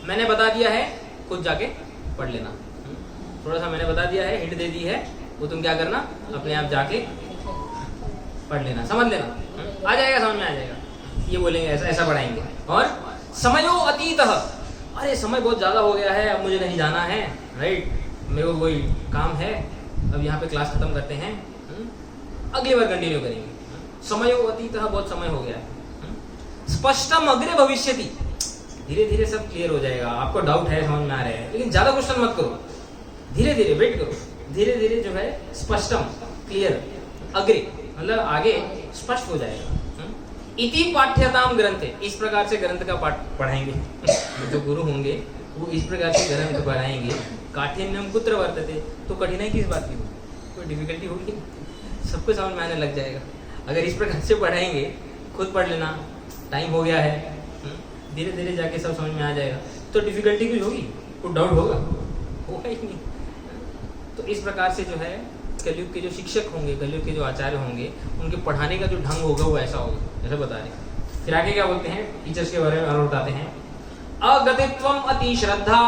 मैंने बता दिया है, खुद जाके पढ़ लेना। थोड़ा सा मैंने बता दिया है, हिंट दे दी है, वो तुम क्या करना, अपने आप जाके पढ़ लेना, समझ लेना, आ जाएगा, समझ में आ जाएगा। ये बोलेंगे, ऐसा ऐसा पढ़ाएंगे। और समयो अतीतः, अरे समय बहुत ज्यादा हो गया है, अब मुझे कहीं जाना है, राइट, मेरे को कोई काम है, अब यहाँ पे क्लास खत्म करते हैं, अगली बार कंटिन्यू करेंगे। समयो अतीतः, बहुत समय हो गया है। स्पष्टम अग्रे भविष्यति, धीरे धीरे सब क्लियर हो जाएगा। आपको डाउट है, समझ में आ रहा है, लेकिन ज्यादा क्वेश्चन मत करो, धीरे धीरे वेट करो, धीरे धीरे जो है स्पष्टम क्लियर, अग्रे मतलब आगे स्पष्ट हो जाएगा। इति पाठ्यताम ग्रंथे, इस प्रकार से ग्रंथ का पाठ पढ़ाएंगे। जो गुरु होंगे वो इस प्रकार से ग्रंथ पढ़ाएंगे। काठिन्यम कुत्र वर्तते, तो कठिनाई किस बात की होगी, कोई डिफिकल्टी होगी, सबको समझ में आने लग जाएगा। अगर इस प्रकार से पढ़ाएंगे, खुद पढ़ लेना, टाइम हो गया है, धीरे धीरे जाके सब समझ में आ जाएगा। तो डिफिकल्टी कुछ होगी, कुछ डाउट होगा ही नहीं। तो इस प्रकार से जो है कलयुग के जो शिक्षक होंगे, कलयुग के जो आचार्य होंगे, उनके पढ़ाने का जो ढंग होगा वो ऐसा होगा, ऐसा बता रहे। फिर आगे क्या बोलते हैं, टीचर्स के बारे में और बताते हैं। अगतित्वम अति श्रद्धा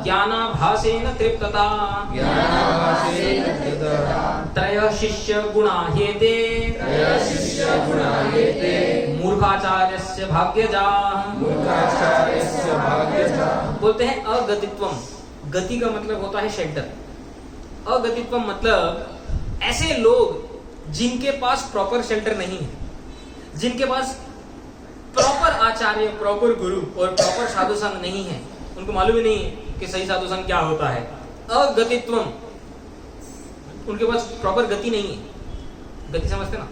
ज्ञानाभासेन तृप्तता त्रय शिष्य गुणा हेते मूर्खाचार्यस्य भाग्यजा। बोलते हैं अगतित्वम, गति का मतलब होता है शेल्टर। अगतित्वम मतलब ऐसे लोग जिनके पास प्रॉपर शेल्टर नहीं है, जिनके पास प्रॉपर आचार्य, प्रॉपर गुरु और प्रॉपर साधु संग नहीं है, उनको मालूम ही नहीं है कि सही साधु संग क्या होता है। अगतित्वम, उनके पास प्रॉपर गति नहीं है, गति समझते ना,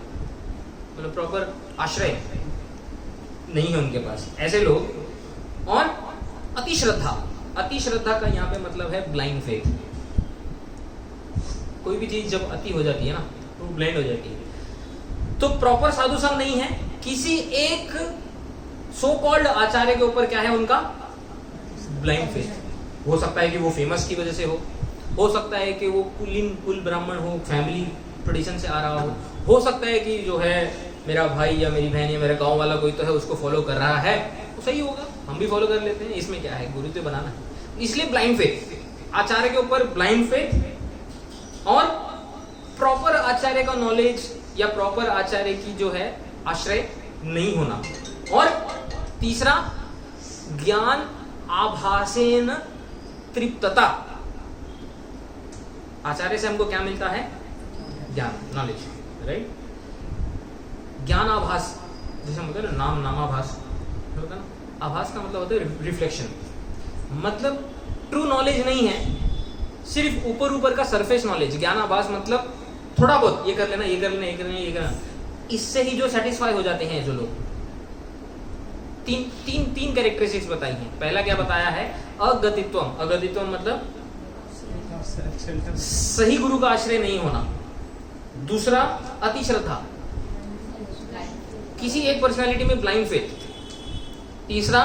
मतलब प्रॉपर आश्रय नहीं है उनके पास, ऐसे लोग। और अति श्रद्धा, अति श्रद्धा का यहाँ पे मतलब है ब्लाइंड फेथ। कोई भी चीज जब अति हो जाती है ना तो ब्लाइंड हो जाती है। तो प्रॉपर साधु संग नहीं है, किसी एक सो कॉल्ड आचार्य के ऊपर क्या है उनका ब्लाइंड फेथ। हो सकता है कि वो फेमस की वजह से हो सकता है कि वो कुल ब्राह्मण हो, फैमिली ट्रेडिशन से आ रहा हो सकता है कि जो है मेरा भाई या मेरी बहन या मेरा गांव वाला कोई तो है उसको फॉलो कर रहा है, तो सही होगा, हम भी फॉलो कर लेते हैं, इसमें क्या है, गुरु तो बनाना है। इसलिए ब्लाइंड फेथ, आचार्य के ऊपर ब्लाइंड फेथ और प्रॉपर आचार्य का नॉलेज या प्रॉपर आचार्य की जो है आश्रय नहीं होना। और तीसरा ज्ञान आभासेन तृप्तता, आचार्य से हमको क्या मिलता है, ज्ञान, नॉलेज, राइट। ज्ञान आभास, जैसे हम कहते हैं नाम नामाभास होता है ना, आभास का मतलब होता है रिफ्लेक्शन, मतलब ट्रू नॉलेज नहीं है, सिर्फ ऊपर ऊपर का सरफेस नॉलेज। ज्ञान आभास मतलब थोड़ा बहुत, ये कर लेना, ये कर लेना, ये कर लेना, ये करना, इससे ही जो सेटिस्फाई हो जाते हैं जो लोग, तीन कैरेक्टरिस्टिक्स बताई हैं। पहला क्या बताया है? अगतित्वम। अगतित्वम मतलब सही गुरु का आश्रय नहीं होना। दूसरा अति श्रद्धा, किसी एक पर्सनालिटी में ब्लाइंड फेथ। तीसरा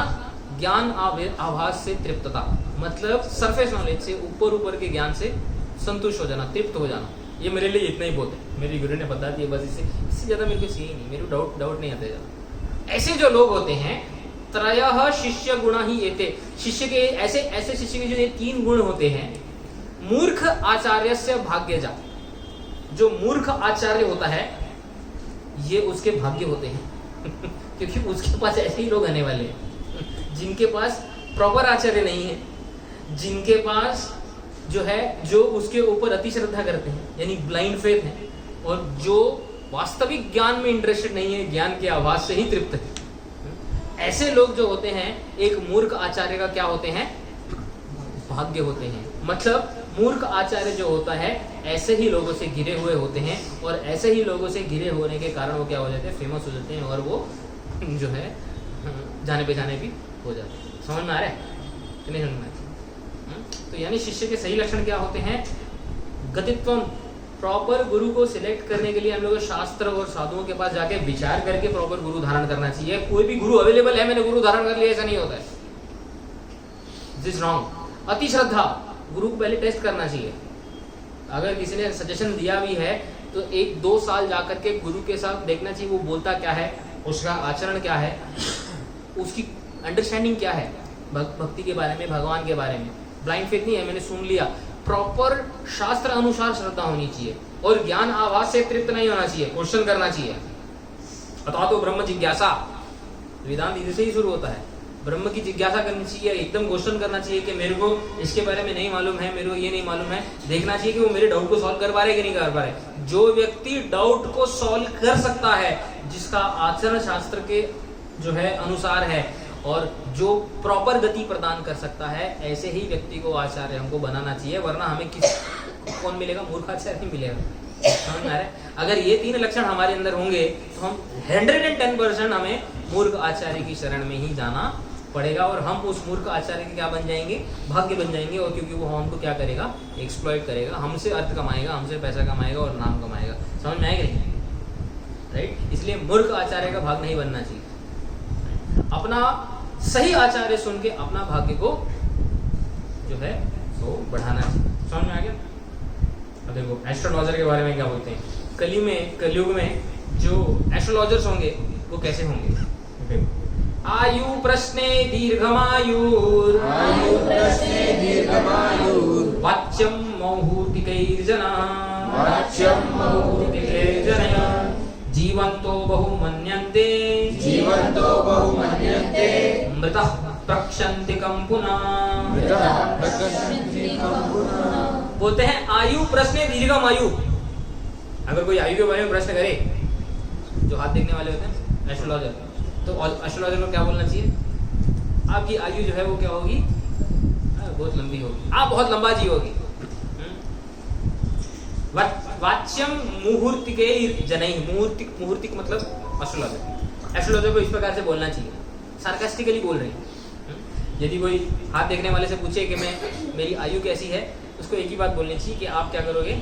ज्ञान आभास से तृप्तता, मतलब सरफेस नॉलेज से, ऊपर के ज्ञान से संतुष्ट हो जाना, तृप्त हो जाना। ये मेरे लिए इतना ही बहुत है, मेरी गुरु ने बता दिया बस, इससे ज्यादा मेरे को चाहिए नहीं, मेरे को डाउट नहीं आता ज्यादा। ऐसे जो लोग होते हैं, त्रयः शिष्य गुणा ही एते, शिष्य के ऐसे शिष्य के जो ये 3 गुण होते हैं। मूर्ख आचार्य से भाग्यजा, जो मूर्ख आचार्य होता है ये उसके भाग्य होते हैं क्योंकि उसके पास ऐसे ही लोग आने वाले हैं जिनके पास प्रॉपर आचार्य नहीं है, जिनके पास जो है जो उसके ऊपर अति श्रद्धा करते हैं, यानी ब्लाइंड फेथ है, और जो वास्तविक ज्ञान में इंटरेस्टेड नहीं है, ज्ञान के आभास से ही तृप्त है। ऐसे लोग जो होते हैं एक मूर्ख आचार्य का क्या होते हैं? भाग्य होते हैं। मतलब मूर्ख आचार्य जो होता है ऐसे ही लोगों से घिरे हुए होते हैं, और ऐसे ही लोगों से घिरे होने के कारण वो क्या हो जाते हैं? फेमस हो जाते हैं, और वो जो है जाने पहचाने भी हो जाते हैं। समझ में आ रहा है कि नहीं समझ में? तो यानी शिष्य के सही लक्षण क्या होते हैं? गतित्वम, प्रॉपर गुरु को सिलेक्ट करने के लिए हम लोग शास्त्र और साधुओं के पास जाके विचार करके प्रॉपर गुरु धारण करना चाहिए। कोई भी गुरु अवेलेबल है, मैंने गुरु धारण कर लिया, ऐसा नहीं होता है, दिस रॉन्ग। अति श्रद्धा, गुरु को पहले टेस्ट करना चाहिए। अगर किसी ने सजेशन दिया भी है तो 1-2 साल जाकर के गुरु के साथ देखना चाहिए वो बोलता क्या है, उसका आचरण क्या है, उसकी अंडरस्टैंडिंग क्या है भक्ति के बारे में, भगवान के बारे में। ब्लाइंड फेथ नहीं है, मैंने सुन लिया। प्रॉपर शास्त्र अनुसार श्रद्धा होनी चाहिए, और ज्ञान आभास से तृप्त नहीं होना चाहिए, क्वेश्चन करना चाहिए। अथवा तो ब्रह्म जिज्ञासा, वेदांत इधर से ही शुरू होता है। ब्रह्म की जिज्ञासा करनी चाहिए, एकदम क्वेश्चन करना चाहिए कि मेरे को इसके बारे में नहीं मालूम है, मेरे को ये नहीं मालूम है। देखना चाहिए कि वो मेरे डाउट को सॉल्व कर पा रहे कि नहीं कर पा रहे। जो व्यक्ति डाउट को सॉल्व कर सकता है, जिसका आचरण शास्त्र के जो है अनुसार है, और जो प्रॉपर गति प्रदान कर सकता है, ऐसे ही व्यक्ति को आचार्य हमको बनाना चाहिए। वरना हमें कौन मिलेगा? मूर्खाचार्य नहीं मिलेगा। समझ में आ रहा है? अगर ये 3 लक्षण हमारे अंदर होंगे तो हम 110% हमें मूर्ख आचार्य की शरण में ही जाना पड़ेगा, और हम उस मूर्ख आचार्य के क्या बन जाएंगे? भाग्य बन जाएंगे। और क्योंकि वो हमको क्या करेगा? एक्सप्लॉइट करेगा, हमसे अर्थ कमाएगा, हमसे पैसा कमाएगा और नाम कमाएगा। समझ में आएगा नहीं? राइट? इसलिए मूर्ख आचार्य का भाग नहीं बनना चाहिए। अपना सही आचार्य सुन के अपना भाग्य को जो है वो बढ़ाना चाहिए। समझ में आ गया? अब देखो एस्ट्रोलॉजर के बारे में क्या बोलते हैं। कलयुग में जो एस्ट्रोलॉजर्स होंगे वो कैसे होंगे? आयु प्रश्ने दीर्घमायुर, वाच्यम मौहूतिकैर्जना, जीवन्तो बहुमन्यन्ते, मृतः प्रक्षन्तिकं पुनः। बोलते हैं आयु प्रश्ने दीर्घम आयु। अगर कोई आयु के बारे में प्रश्न करे, जो हाथ देखने वाले होते हैं एस्ट्रोलॉजर, तो एस्ट्रोलॉजर को क्या बोलना चाहिए? आपकी आयु जो है वो क्या होगी? बहुत लंबी होगी, आप बहुत लंबा जियोगे। वाच्यम मुहूर्तिके जनैः, मुहूर्तिक मतलब एस्ट्रोलॉजर। एस्ट्रोलॉजर को इस प्रकार से बोलना चाहिए, सार्कास्टिकली बोल रहे हैं। यदि कोई हाथ देखने वाले से पूछे कि मैं मेरी आयु कैसी है, उसको एक ही बात बोलनी चाहिए कि आप क्या करोगे?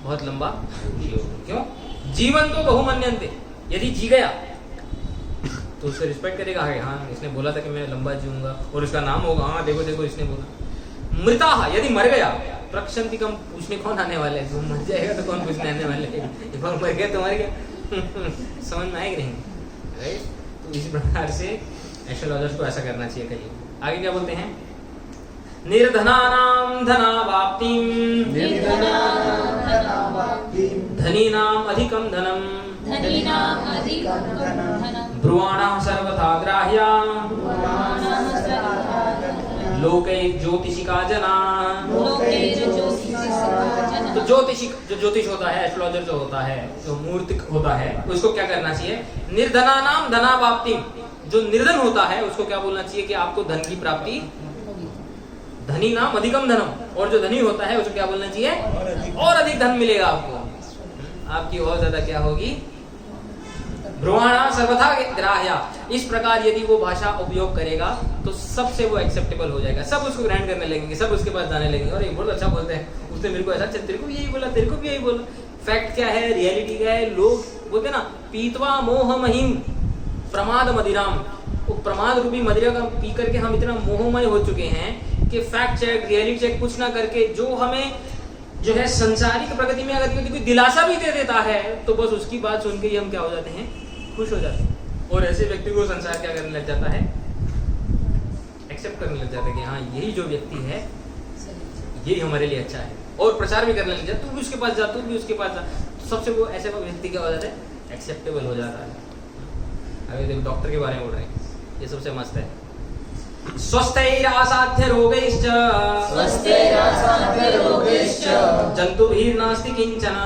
बहुत लंबा जियोगे। क्यों? जीवन तो बहुमन्यन्ते, यदि जी गया तो उससे रिस्पेक्ट करेगा, हाँ इसने बोला था कि मैं लंबा जीऊंगा, और उसका नाम होगा, हाँ देखो देखो इसने बोला। मृता, यदि मर गया, प्रक्षन्तिकम, पूछने कौन आने वाले है? तुम मर जाएगा तो कौन पूछने आने वाले है? मर गया तो मर गया। समझ में आएगा नहीं? राइट? तो इस प्रकार से एस्ट्रोलॉजर्स को ऐसा करना चाहिए। कहिए आगे क्या बोलते हैं? निर्धनानां धनावाप्तिं, धनीनां अधिकं धनम्, ब्रुवाणां सर्वथा ग्राह्या, लोके ज्योतिषिका जना। तो जो ज्योतिष होता है, एस्ट्रोलॉजर जो होता है, जो मूर्तिक होता है, उसको क्या करना चाहिए? निर्धनानां धनावाप्तिं, जो निर्धन होता है उसको क्या बोलना चाहिए? कि आपको धन की प्राप्ति, धनी नाम अधिकम धनम, और जो धनी होता है उसको क्या बोलना चाहिए? और अधिक धन मिलेगा आपको, आपकी और ज्यादा क्या होगी? ब्रुवाणा सर्वथा ग्राह्या, इस प्रकार यदि वो भाषा उपयोग करेगा तो सबसे वो एक्सेप्टेबल हो जाएगा, सब उसको ग्रहण करने लगेंगे, सब उसके पास जाने लगेंगे, और ये बहुत अच्छा बोलते हैं, उसने मेरे को ऐसा, तेरे को भी यही बोला, तेरे को भी यही बोला। फैक्ट क्या है, रियलिटी क्या है, लोग बोलते ना पीतवा मोह महिम प्रमाद मदिराम, वो प्रमाद रूपी मदिरा का पी करके हम इतना मोहमय हो चुके हैं कि फैक्ट चेक रियलिटी चेक कुछ ना करके जो हमें जो है संसारिक प्रगति में अगर कोई दिलासा भी दे देता है तो बस उसकी बात सुन के ही हम क्या हो जाते हैं, खुश हो जाते हैं, और ऐसे व्यक्ति को संसार क्या करने लग जाता है, एक्सेप्ट करने लग जाता है कि हाँ यही जो व्यक्ति है यही हमारे लिए अच्छा है, और प्रचार भी करने लग जाता है, तू भी उसके पास जा, तू भी उसके पास जा, तो सबसे वो ऐसे व्यक्ति क्या हो जाता है, एक्सेप्टेबल हो जाता है। अभी देखो डॉक्टर के बारे में बोल रहे हैं, ये सबसे मस्त है। स्वस्थैरासाध्य रोगैश्च जन्तुभिर्नास्ति किंचन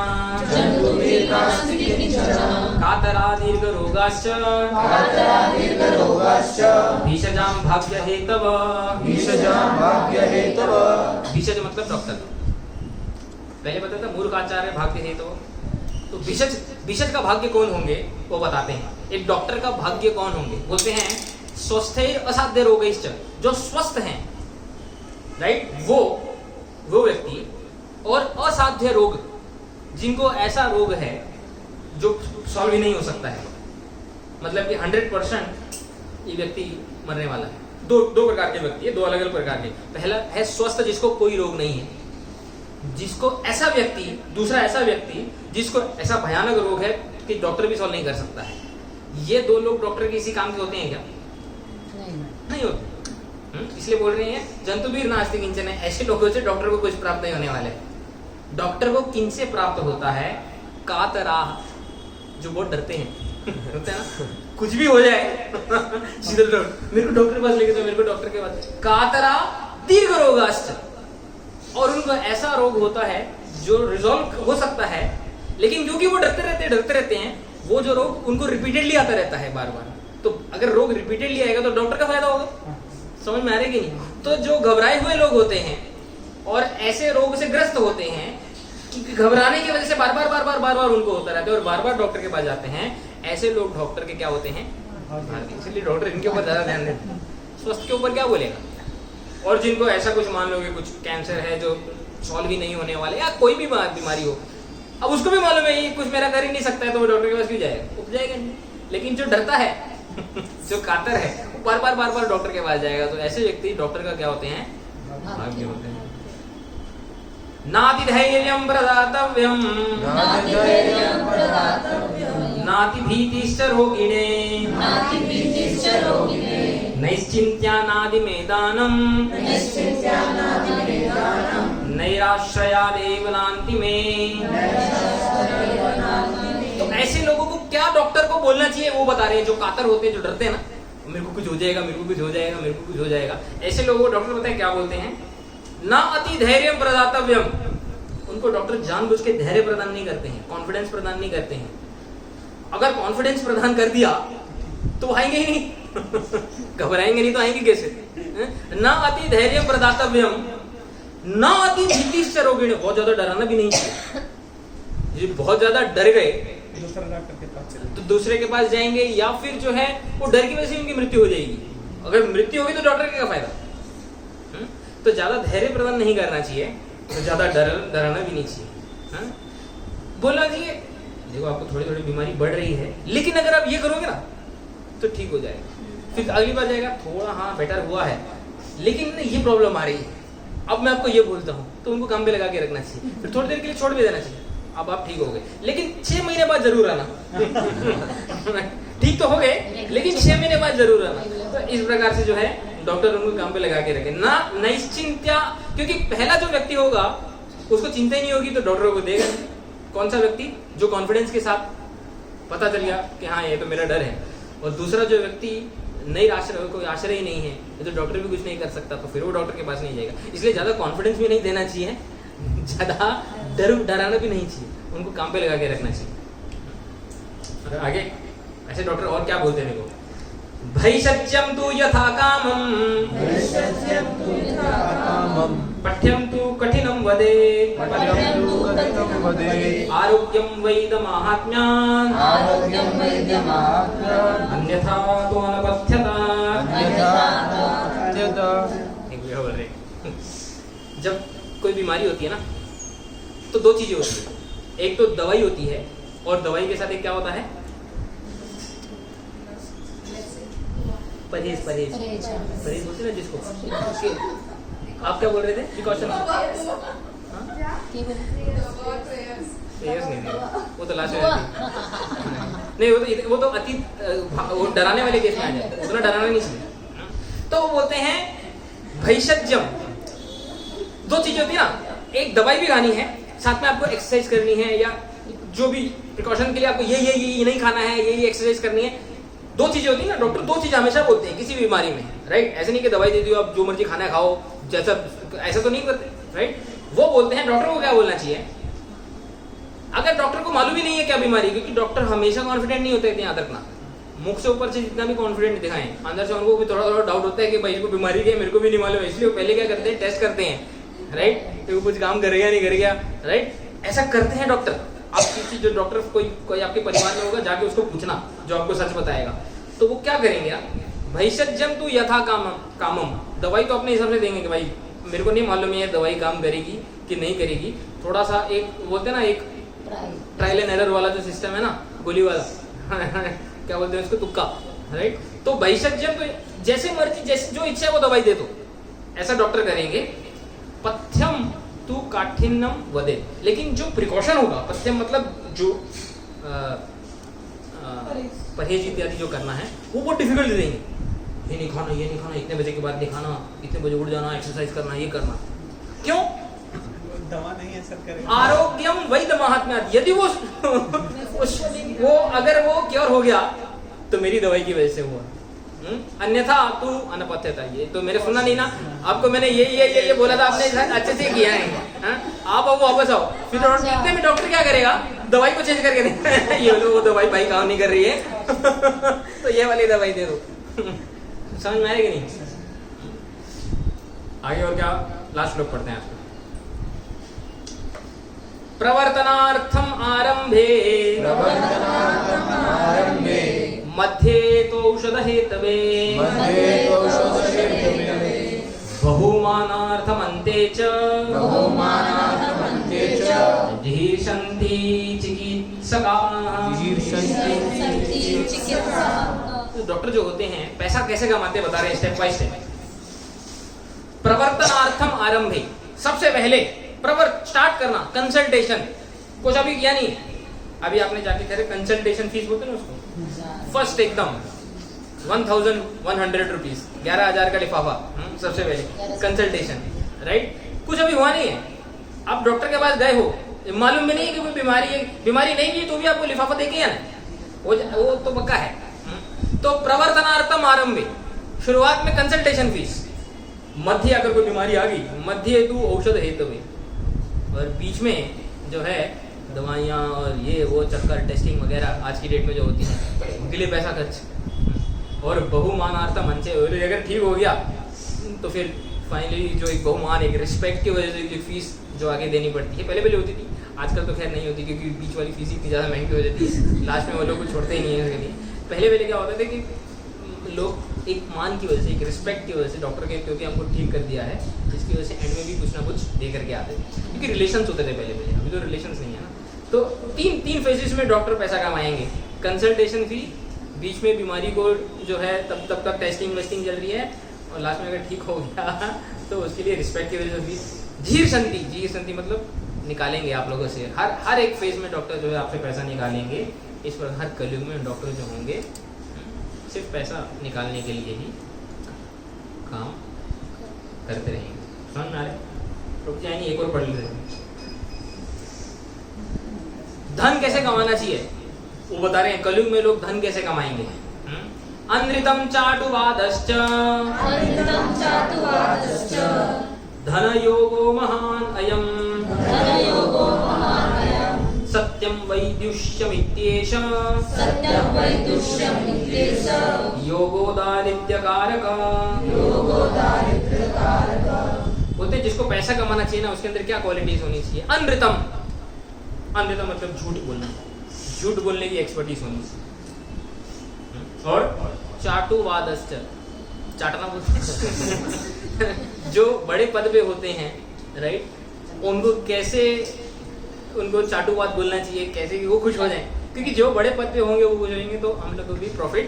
कातरा दीर्घ रोगाश्च भीषजां भाग्य हेतव, भीषज मतलब डॉक्टर, पहले बताया था मूर्खाचार्य भाग्य हेतव, तो भीषज का भाग्य कौन होंगे वो बताते हैं, एक डॉक्टर का भाग्य कौन होंगे, बोलते हैं स्वस्थैर असाध्य रोगैश्च, जो स्वस्थ हैं, राइट, वो व्यक्ति, और असाध्य रोग, जिनको ऐसा रोग है जो सॉल्व ही नहीं हो सकता है, मतलब कि 100% ये व्यक्ति मरने वाला है। दो प्रकार के व्यक्ति है, दो अलग अलग प्रकार के। पहला है स्वस्थ, जिसको कोई रोग नहीं है, जिसको ऐसा व्यक्ति, दूसरा ऐसा व्यक्ति जिसको ऐसा भयानक रोग है कि डॉक्टर भी सॉल्व नहीं कर सकता है। ये दो लोग डॉक्टर के इसी काम के होते हैं क्या? नहीं होते। इसलिए बोल रहे हैं जंतुबीर नास्ति किंचन, ऐसे लोगों से डॉक्टर को कुछ प्राप्त नहीं होने वाले। डॉक्टर को किनसे प्राप्त होता है? कातराह, जो बहुत डरते हैं होते हैं ना, कुछ भी हो जाए सीधे मेरे को डॉक्टर के पास लेके जाओ, मेरे को डॉक्टर के पास। कातरा दीर्घ रोगाश्च, और उनको ऐसा रोग होता है जो रिजॉल्व हो सकता है, लेकिन क्योंकि वो डरते रहते हैं, वो जो रोग उनको रिपीटेडली आता रहता है बार बार। तो अगर रोग रिपीटेडली आएगा तो डॉक्टर का फायदा होगा, समझ में आ रहा है कि नहीं? तो जो घबराए हुए लोग होते हैं और ऐसे रोग से ग्रस्त होते हैं कि घबराने की वजह से बार बार उनको होता रहता है और बार बार डॉक्टर के पास जाते हैं, ऐसे लोग डॉक्टर के क्या होते हैं? इसलिए डॉक्टर इनके ऊपर ज्यादा ध्यान देते हैं। स्वस्थ के ऊपर क्या बोलेगा? और जिनको ऐसा कुछ मान लो कि कुछ कैंसर है जो सॉल्व ही नहीं होने वाले, या कोई भी बीमारी हो, अब उसको भी मालूम है ये कुछ मेरा कर ही नहीं सकता है, तो वो डॉक्टर के पास क्यों जाएगा? वो जाएगा नहीं। लेकिन जो डरता है जो कातर है, वो बार बार डॉक्टर के पास जाएगा। तो ऐसे व्यक्ति डॉक्टर का क्या होते हैं? भाग्य होते हैं। नातिधैर्यं प्रदातव्यं नातिभीतिश्च रोगिणे नैश्चिन्त्यानादिमेदानं नैराश्रयादेव नान्ति में। तो ऐसे लोगों को क्या डॉक्टर को बोलना चाहिए वो बता रहे हैं, जो कातर होते हैं, जो डरते हैं ना, मेरे को कुछ हो जाएगा, मेरे को कुछ हो जाएगा, मेरे को कुछ हो जाएगा। ऐसे लोगों को डॉक्टर बताए क्या बोलते हैं? ना अति धैर्य प्रदातव्यम, उनको डॉक्टर जानबूझ के धैर्य प्रदान नहीं करते हैं, कॉन्फिडेंस प्रदान नहीं करते हैं। अगर कॉन्फिडेंस प्रदान कर दिया तो आएंगे ही नहीं घबराएंगे नहीं तो आएंगे कैसे? ना अति धैर्य प्रदातव्यम ना अति भीतिश्च रोगिणे, बहुत ज्यादा डराना भी नहीं चाहिए। बहुत ज्यादा डर गए दूसरा डॉक्टर के पास चले तो दूसरे के पास जाएंगे, या फिर जो है वो डर की वजह से उनकी मृत्यु हो जाएगी। अगर मृत्यु होगी तो डॉक्टर का फायदा। तो ज्यादा धैर्य प्रदान नहीं करना चाहिए, तो ज्यादा डराना भी नहीं चाहिए। बोलना चाहिए देखो आपको थोड़ी थोड़ी बीमारी बढ़ रही है, लेकिन अगर आप ये करोगे ना तो ठीक हो जाएगा। फिर अगली बार जाएगा थोड़ा हाँ बेटर हुआ है, लेकिन ये प्रॉब्लम आ रही है, अब मैं आपको ये बोलता हूँ, तो उनको काम पे लगा के रखना चाहिए। फिर थोड़ी देर के लिए छोड़ भी देना चाहिए, अब आप ठीक हो गए, लेकिन 6 महीने बाद जरूर आना ठीक तो हो गए, लेकिन 6 महीने बाद जरूर आना। तो इस प्रकार से जो है डॉक्टर उनको काम पे लगा के रखे ना नैश्चिंत्या, क्योंकि पहला जो व्यक्ति होगा उसको चिंता ही नहीं होगी तो डॉक्टर को देगा नहीं। कौन सा व्यक्ति? जो कॉन्फिडेंस के साथ पता चल गया कि हाँ ये तो मेरा डर है। और दूसरा जो व्यक्ति नहीं आश्रय, कोई आश्रय ही नहीं है, ये तो डॉक्टर भी कुछ नहीं कर सकता, तो फिर वो डॉक्टर के पास नहीं जाएगा। इसलिए ज्यादा कॉन्फिडेंस भी नहीं देना चाहिए, ज्यादा डराना भी नहीं चाहिए, उनको काम पे लगा के रखना चाहिए। आगे ऐसे डॉक्टर और क्या बोलते हैं? देखो, भैषज्यं तु यथा कामं पठ्यं तु कठिनं वदेत् पथ्यं तु कथितं वदेत् आरोग्यं वैद्यमाहात्म्यान् आरोग्यं वैद्यमाहात्म्यात् अन्यथा तो अनपथ्यता। अन्यथा पथ्यता। एक भी बोल रहे जब कोई बीमारी होती है ना तो दो चीजें होती है, एक तो दवाई होती है और दवाई के साथ एक क्या होता है, परहेज। परहेज परहेज बोलते हैं ना जिसको। आप क्या बोल रहे थे प्रिकॉशन? नहीं, वो तो लास्ट में नहीं, वो तो अति वो डराने वाले केस में आ जाए, उतना डराना नहीं चाहिए। तो वो बोलते हैं भैषज्यम, दो चीजें होती है ना, एक दवाई भी खानी है, साथ में आपको एक्सरसाइज करनी है, या जो भी प्रिकॉशन के लिए आपको ये नहीं खाना है, ये एक्सरसाइज करनी है। दो चीजें होती है ना, डॉक्टर दो चीजें हमेशा बोलते हैं किसी भी बीमारी में, राइट? ऐसे नहीं कि दवाई दे दियो आप जो मर्जी खाना खाओ, जैसा ऐसा तो नहीं करते, राइट? वो बोलते हैं डॉक्टर को क्या बोलना चाहिए अगर डॉक्टर को मालूम ही नहीं है क्या बीमारी, क्योंकि डॉक्टर हमेशा कॉन्फिडेंट नहीं होते इतने याद रखना। मुख से ऊपर से जितना भी कॉन्फिडेंट दिखाएं, अंदर से उनको भी थोड़ा थोड़ा डाउट होता है कि भाई इसको बीमारी क्या है, मेरे को भी नहीं मालूम है, इसलिए वो पहले क्या करते हैं, टेस्ट करते हैं, राइट? कि वो कुछ काम करेगा नहीं करेगा, राइट? ऐसा करते हैं डॉक्टर। आप किसी जो डॉक्टर कोई आपके परिवार में होगा, जाके उसको पूछना जो आपको सच बताएगा। तो वो क्या करेंगे आप, भैषज्यम तू यथा कामम, दवाई तो अपने हिसाब से देंगे कि भाई मेरे को नहीं मालूम है दवाई काम करेगी कि नहीं करेगी, थोड़ा सा एक बोलते हैं ना, एक ट्रायल एंड एरर वाला जो सिस्टम है ना, गोली वाला क्या बोलते हैं उसको, तुक्का, राइट? तो भैषज्यम तो जैसे मर्जी, जैसे जो इच्छा है वो दवाई दे दो, ऐसा डॉक्टर करेंगे। पथ्यम तू काठिन्यम वदे, लेकिन जो प्रिकॉशन होगा, पथ्यम मतलब जो परहेज इत्यादि जो करना है वो बहुत डिफिकल्ट दे देंगे। ये नहीं खाना, ये नहीं खाना, इतने बजे के बाद नहीं खाना, इतने बजे उठ जाना, एक्सरसाइज करना, ये करना। क्यों? दवा नहीं असर करेगा। आरोग्यम वैद्य महात्म्यात्, यदि वो अगर वो क्योर हो गया तो मेरी दवाई की वजह से हुआ, अन्यथा तू अनपथ्यता। ये तो मैंने सुना नहीं ना, आपको मैंने ये बोला था, आपने अच्छे से किया है। आप अब वापस आओ, फिर इतने में डॉक्टर क्या करेगा, दवाई को चेंज करके दे ये तो वो दवाई भाई काम नहीं कर रही है तो ये वाली दवाई दे दो। समझ में आएगी नहीं? आगे और क्या, लास्ट श्लोक पढ़ते हैं आपको। प्रवर्तनार्थम आरंभे मध्ये तो औषध हेतवे बहुमानार्थमन्ते च धीर्षन्ति चिकित्सकाः। डॉक्टर जो होते हैं पैसा कैसे कमाते बता रहे हैं स्टेप बाय स्टेप। प्रवर्तनार्थम आरंभे, सबसे पहले स्टार्ट करना, कंसल्टेशन। कुछ अभी किया नहीं, अभी आपने जाके करे कंसल्टेशन फीस बोलते हैं ना उसको, फर्स्ट एकदम 1100 रुपीज, 11,000 का लिफाफा, सबसे पहले कंसल्टेशन, राइट? कुछ अभी हुआ नहीं है, आप डॉक्टर के पास गए हो, मालूम भी नहीं है कि कोई बीमारी है, बीमारी नहीं भी तो भी आपको लिफाफा देंगे या नहीं, वो तो पक्का है। तो प्रवर्तनार्थम आरंभे, शुरुआत में कंसल्टेशन फीस, मध्य अगर कोई बीमारी आ गई, मध्य तू औषध हेतवे, और बीच में जो है दवाइयाँ और ये वो चक्कर, टेस्टिंग वगैरह आज की डेट में जो होती है, उनके लिए पैसा खर्च, और बहुमानार्थम मंचे, अगर ठीक हो गया तो फिर फाइनली जो एक बहुमान, एक रिस्पेक्ट की वजह से जो फीस जो आगे देनी पड़ती है, पहले होती थी, आजकल तो खैर नहीं होती क्योंकि बीच वाली फीस इतनी ज़्यादा महंगी हो जाती है, लास्ट में वो लोग को छोड़ते ही नहीं है उसके लिए। पहले क्या होता था कि लोग एक मान की वजह से, एक रिस्पेक्ट की वजह से डॉक्टर के, क्योंकि हमको ठीक कर दिया है, जिसकी वजह से एंड में भी कुछ ना कुछ दे करके आते थे, क्योंकि रिलेशंस होते थे पहले, अभी तो रिलेशंस नहीं है ना। तो तीन फेजेस में डॉक्टर पैसा कमाएंगे, कंसल्टेशन फी, बीच में बीमारी को जो है तब तक टेस्टिंग वेस्टिंग चल रही है, और लास्ट में अगर ठीक हो गया तो उसके लिए रिस्पेक्ट की वजह से फीस। धीर संति मतलब निकालेंगे आप लोगों से, हर एक फेज में डॉक्टर जो है आपसे पैसा निकालेंगे। इस पर हर कलयुग में डॉक्टर जो होंगे सिर्फ पैसा निकालने के लिए ही काम करते रहेंगे। समझ में आ रहे? रुक जाएंगे, एक और पढ़ लेते हैं। धन कैसे कमाना चाहिए वो बता रहे हैं, कलयुग में लोग धन कैसे कमाएंगे। अनृतम चाटुवादश्च धन योगो महान अयम सत्यम वैदुष्यमित्येष योगो दारिद्र्यकारक। वो बोलते हैं जिसको पैसा कमाना चाहिए ना उसके अंदर क्या क्वालिटीज होनी चाहिए? अनृतम, अनृतम मतलब झूठ बोलना, झूठ बोलने की एक्सपर्टीज होनी चाहिए। और चाटुवादश्च, चाटना बोलते हैं जो बड़े पद पे होते हैं, राइट, उनको कैसे, उनको चाटुवाद बोलना चाहिए, कैसे कि वो खुश हो जाएं, क्योंकि जो बड़े पद पे होंगे वो खुश होंगे तो हम लोग को भी प्रॉफिट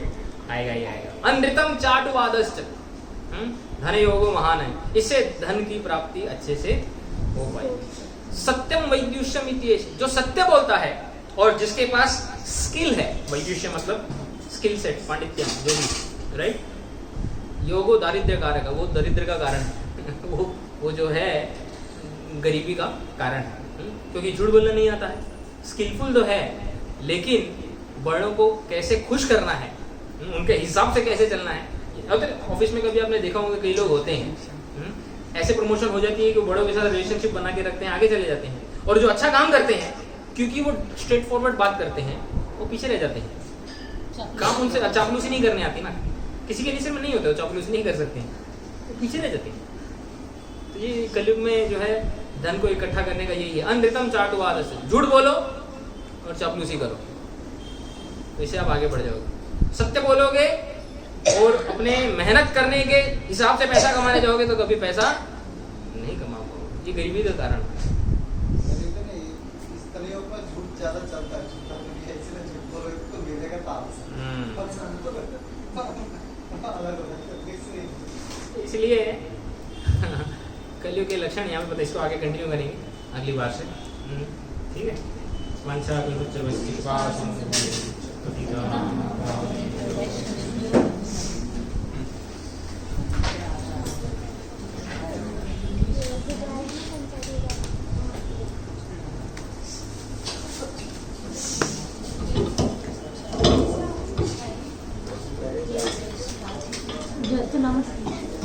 आएगा ही आएगा। अनृतम चाटुवादश्च, धन योगो महान है, इससे धन की प्राप्ति अच्छे से हो पाएगी। सत्यम वैद्युष्यम इत्येष, जो सत्य बोलता है और जिसके पास स्किल है, वैद्युष्य मतलब स्किल सेट, पांडित्य जो भी, राइट, योगो दारिद्र्य कारक है, वो दरिद्र का कारण है वो जो है गरीबी का कारण है, क्योंकि झूठ बोलना नहीं आता है। स्किलफुल तो है लेकिन बड़ों को कैसे खुश करना है, उनके हिसाब से कैसे चलना है। ऑफिस में कभी आपने देखा होगा कई लोग होते हैं, ऐसे प्रमोशन हो जाती है कि बड़ों के साथ रिलेशनशिप बना के रखते हैं, आगे चले जाते हैं, और जो अच्छा काम करते हैं क्योंकि वो स्ट्रेट फॉरवर्ड बात करते हैं वो पीछे रह जाते हैं। काम उनसे चापलूसी नहीं करने आती ना, किसी के नेचर में नहीं होता, चापलूसी नहीं कर सकते हैं, वो पीछे रह जाते हैं। तो ये कलयुग में जो है धन को इकट्ठा करने का यही है, अनृतम चाटुवादश्च, झूठ बोलो और चापलूसी करो, तो इससे आप आगे बढ़ जाओगे। सत्य बोलोगे और अपने मेहनत करने के हिसाब से पैसा कमाने जाओगे तो कभी पैसा नहीं कमा पाओगे, ये गरीबी का कारण है। ज्यादा चलता है, झूठ बोलो तो मिलेगा ताप अलग हो जाता है। इसलिए कलयुग के लक्षण यहाँ पे पता, इसको आगे कंटिन्यू करेंगे अगली बार से, ठीक है। वांछा नमस्ते।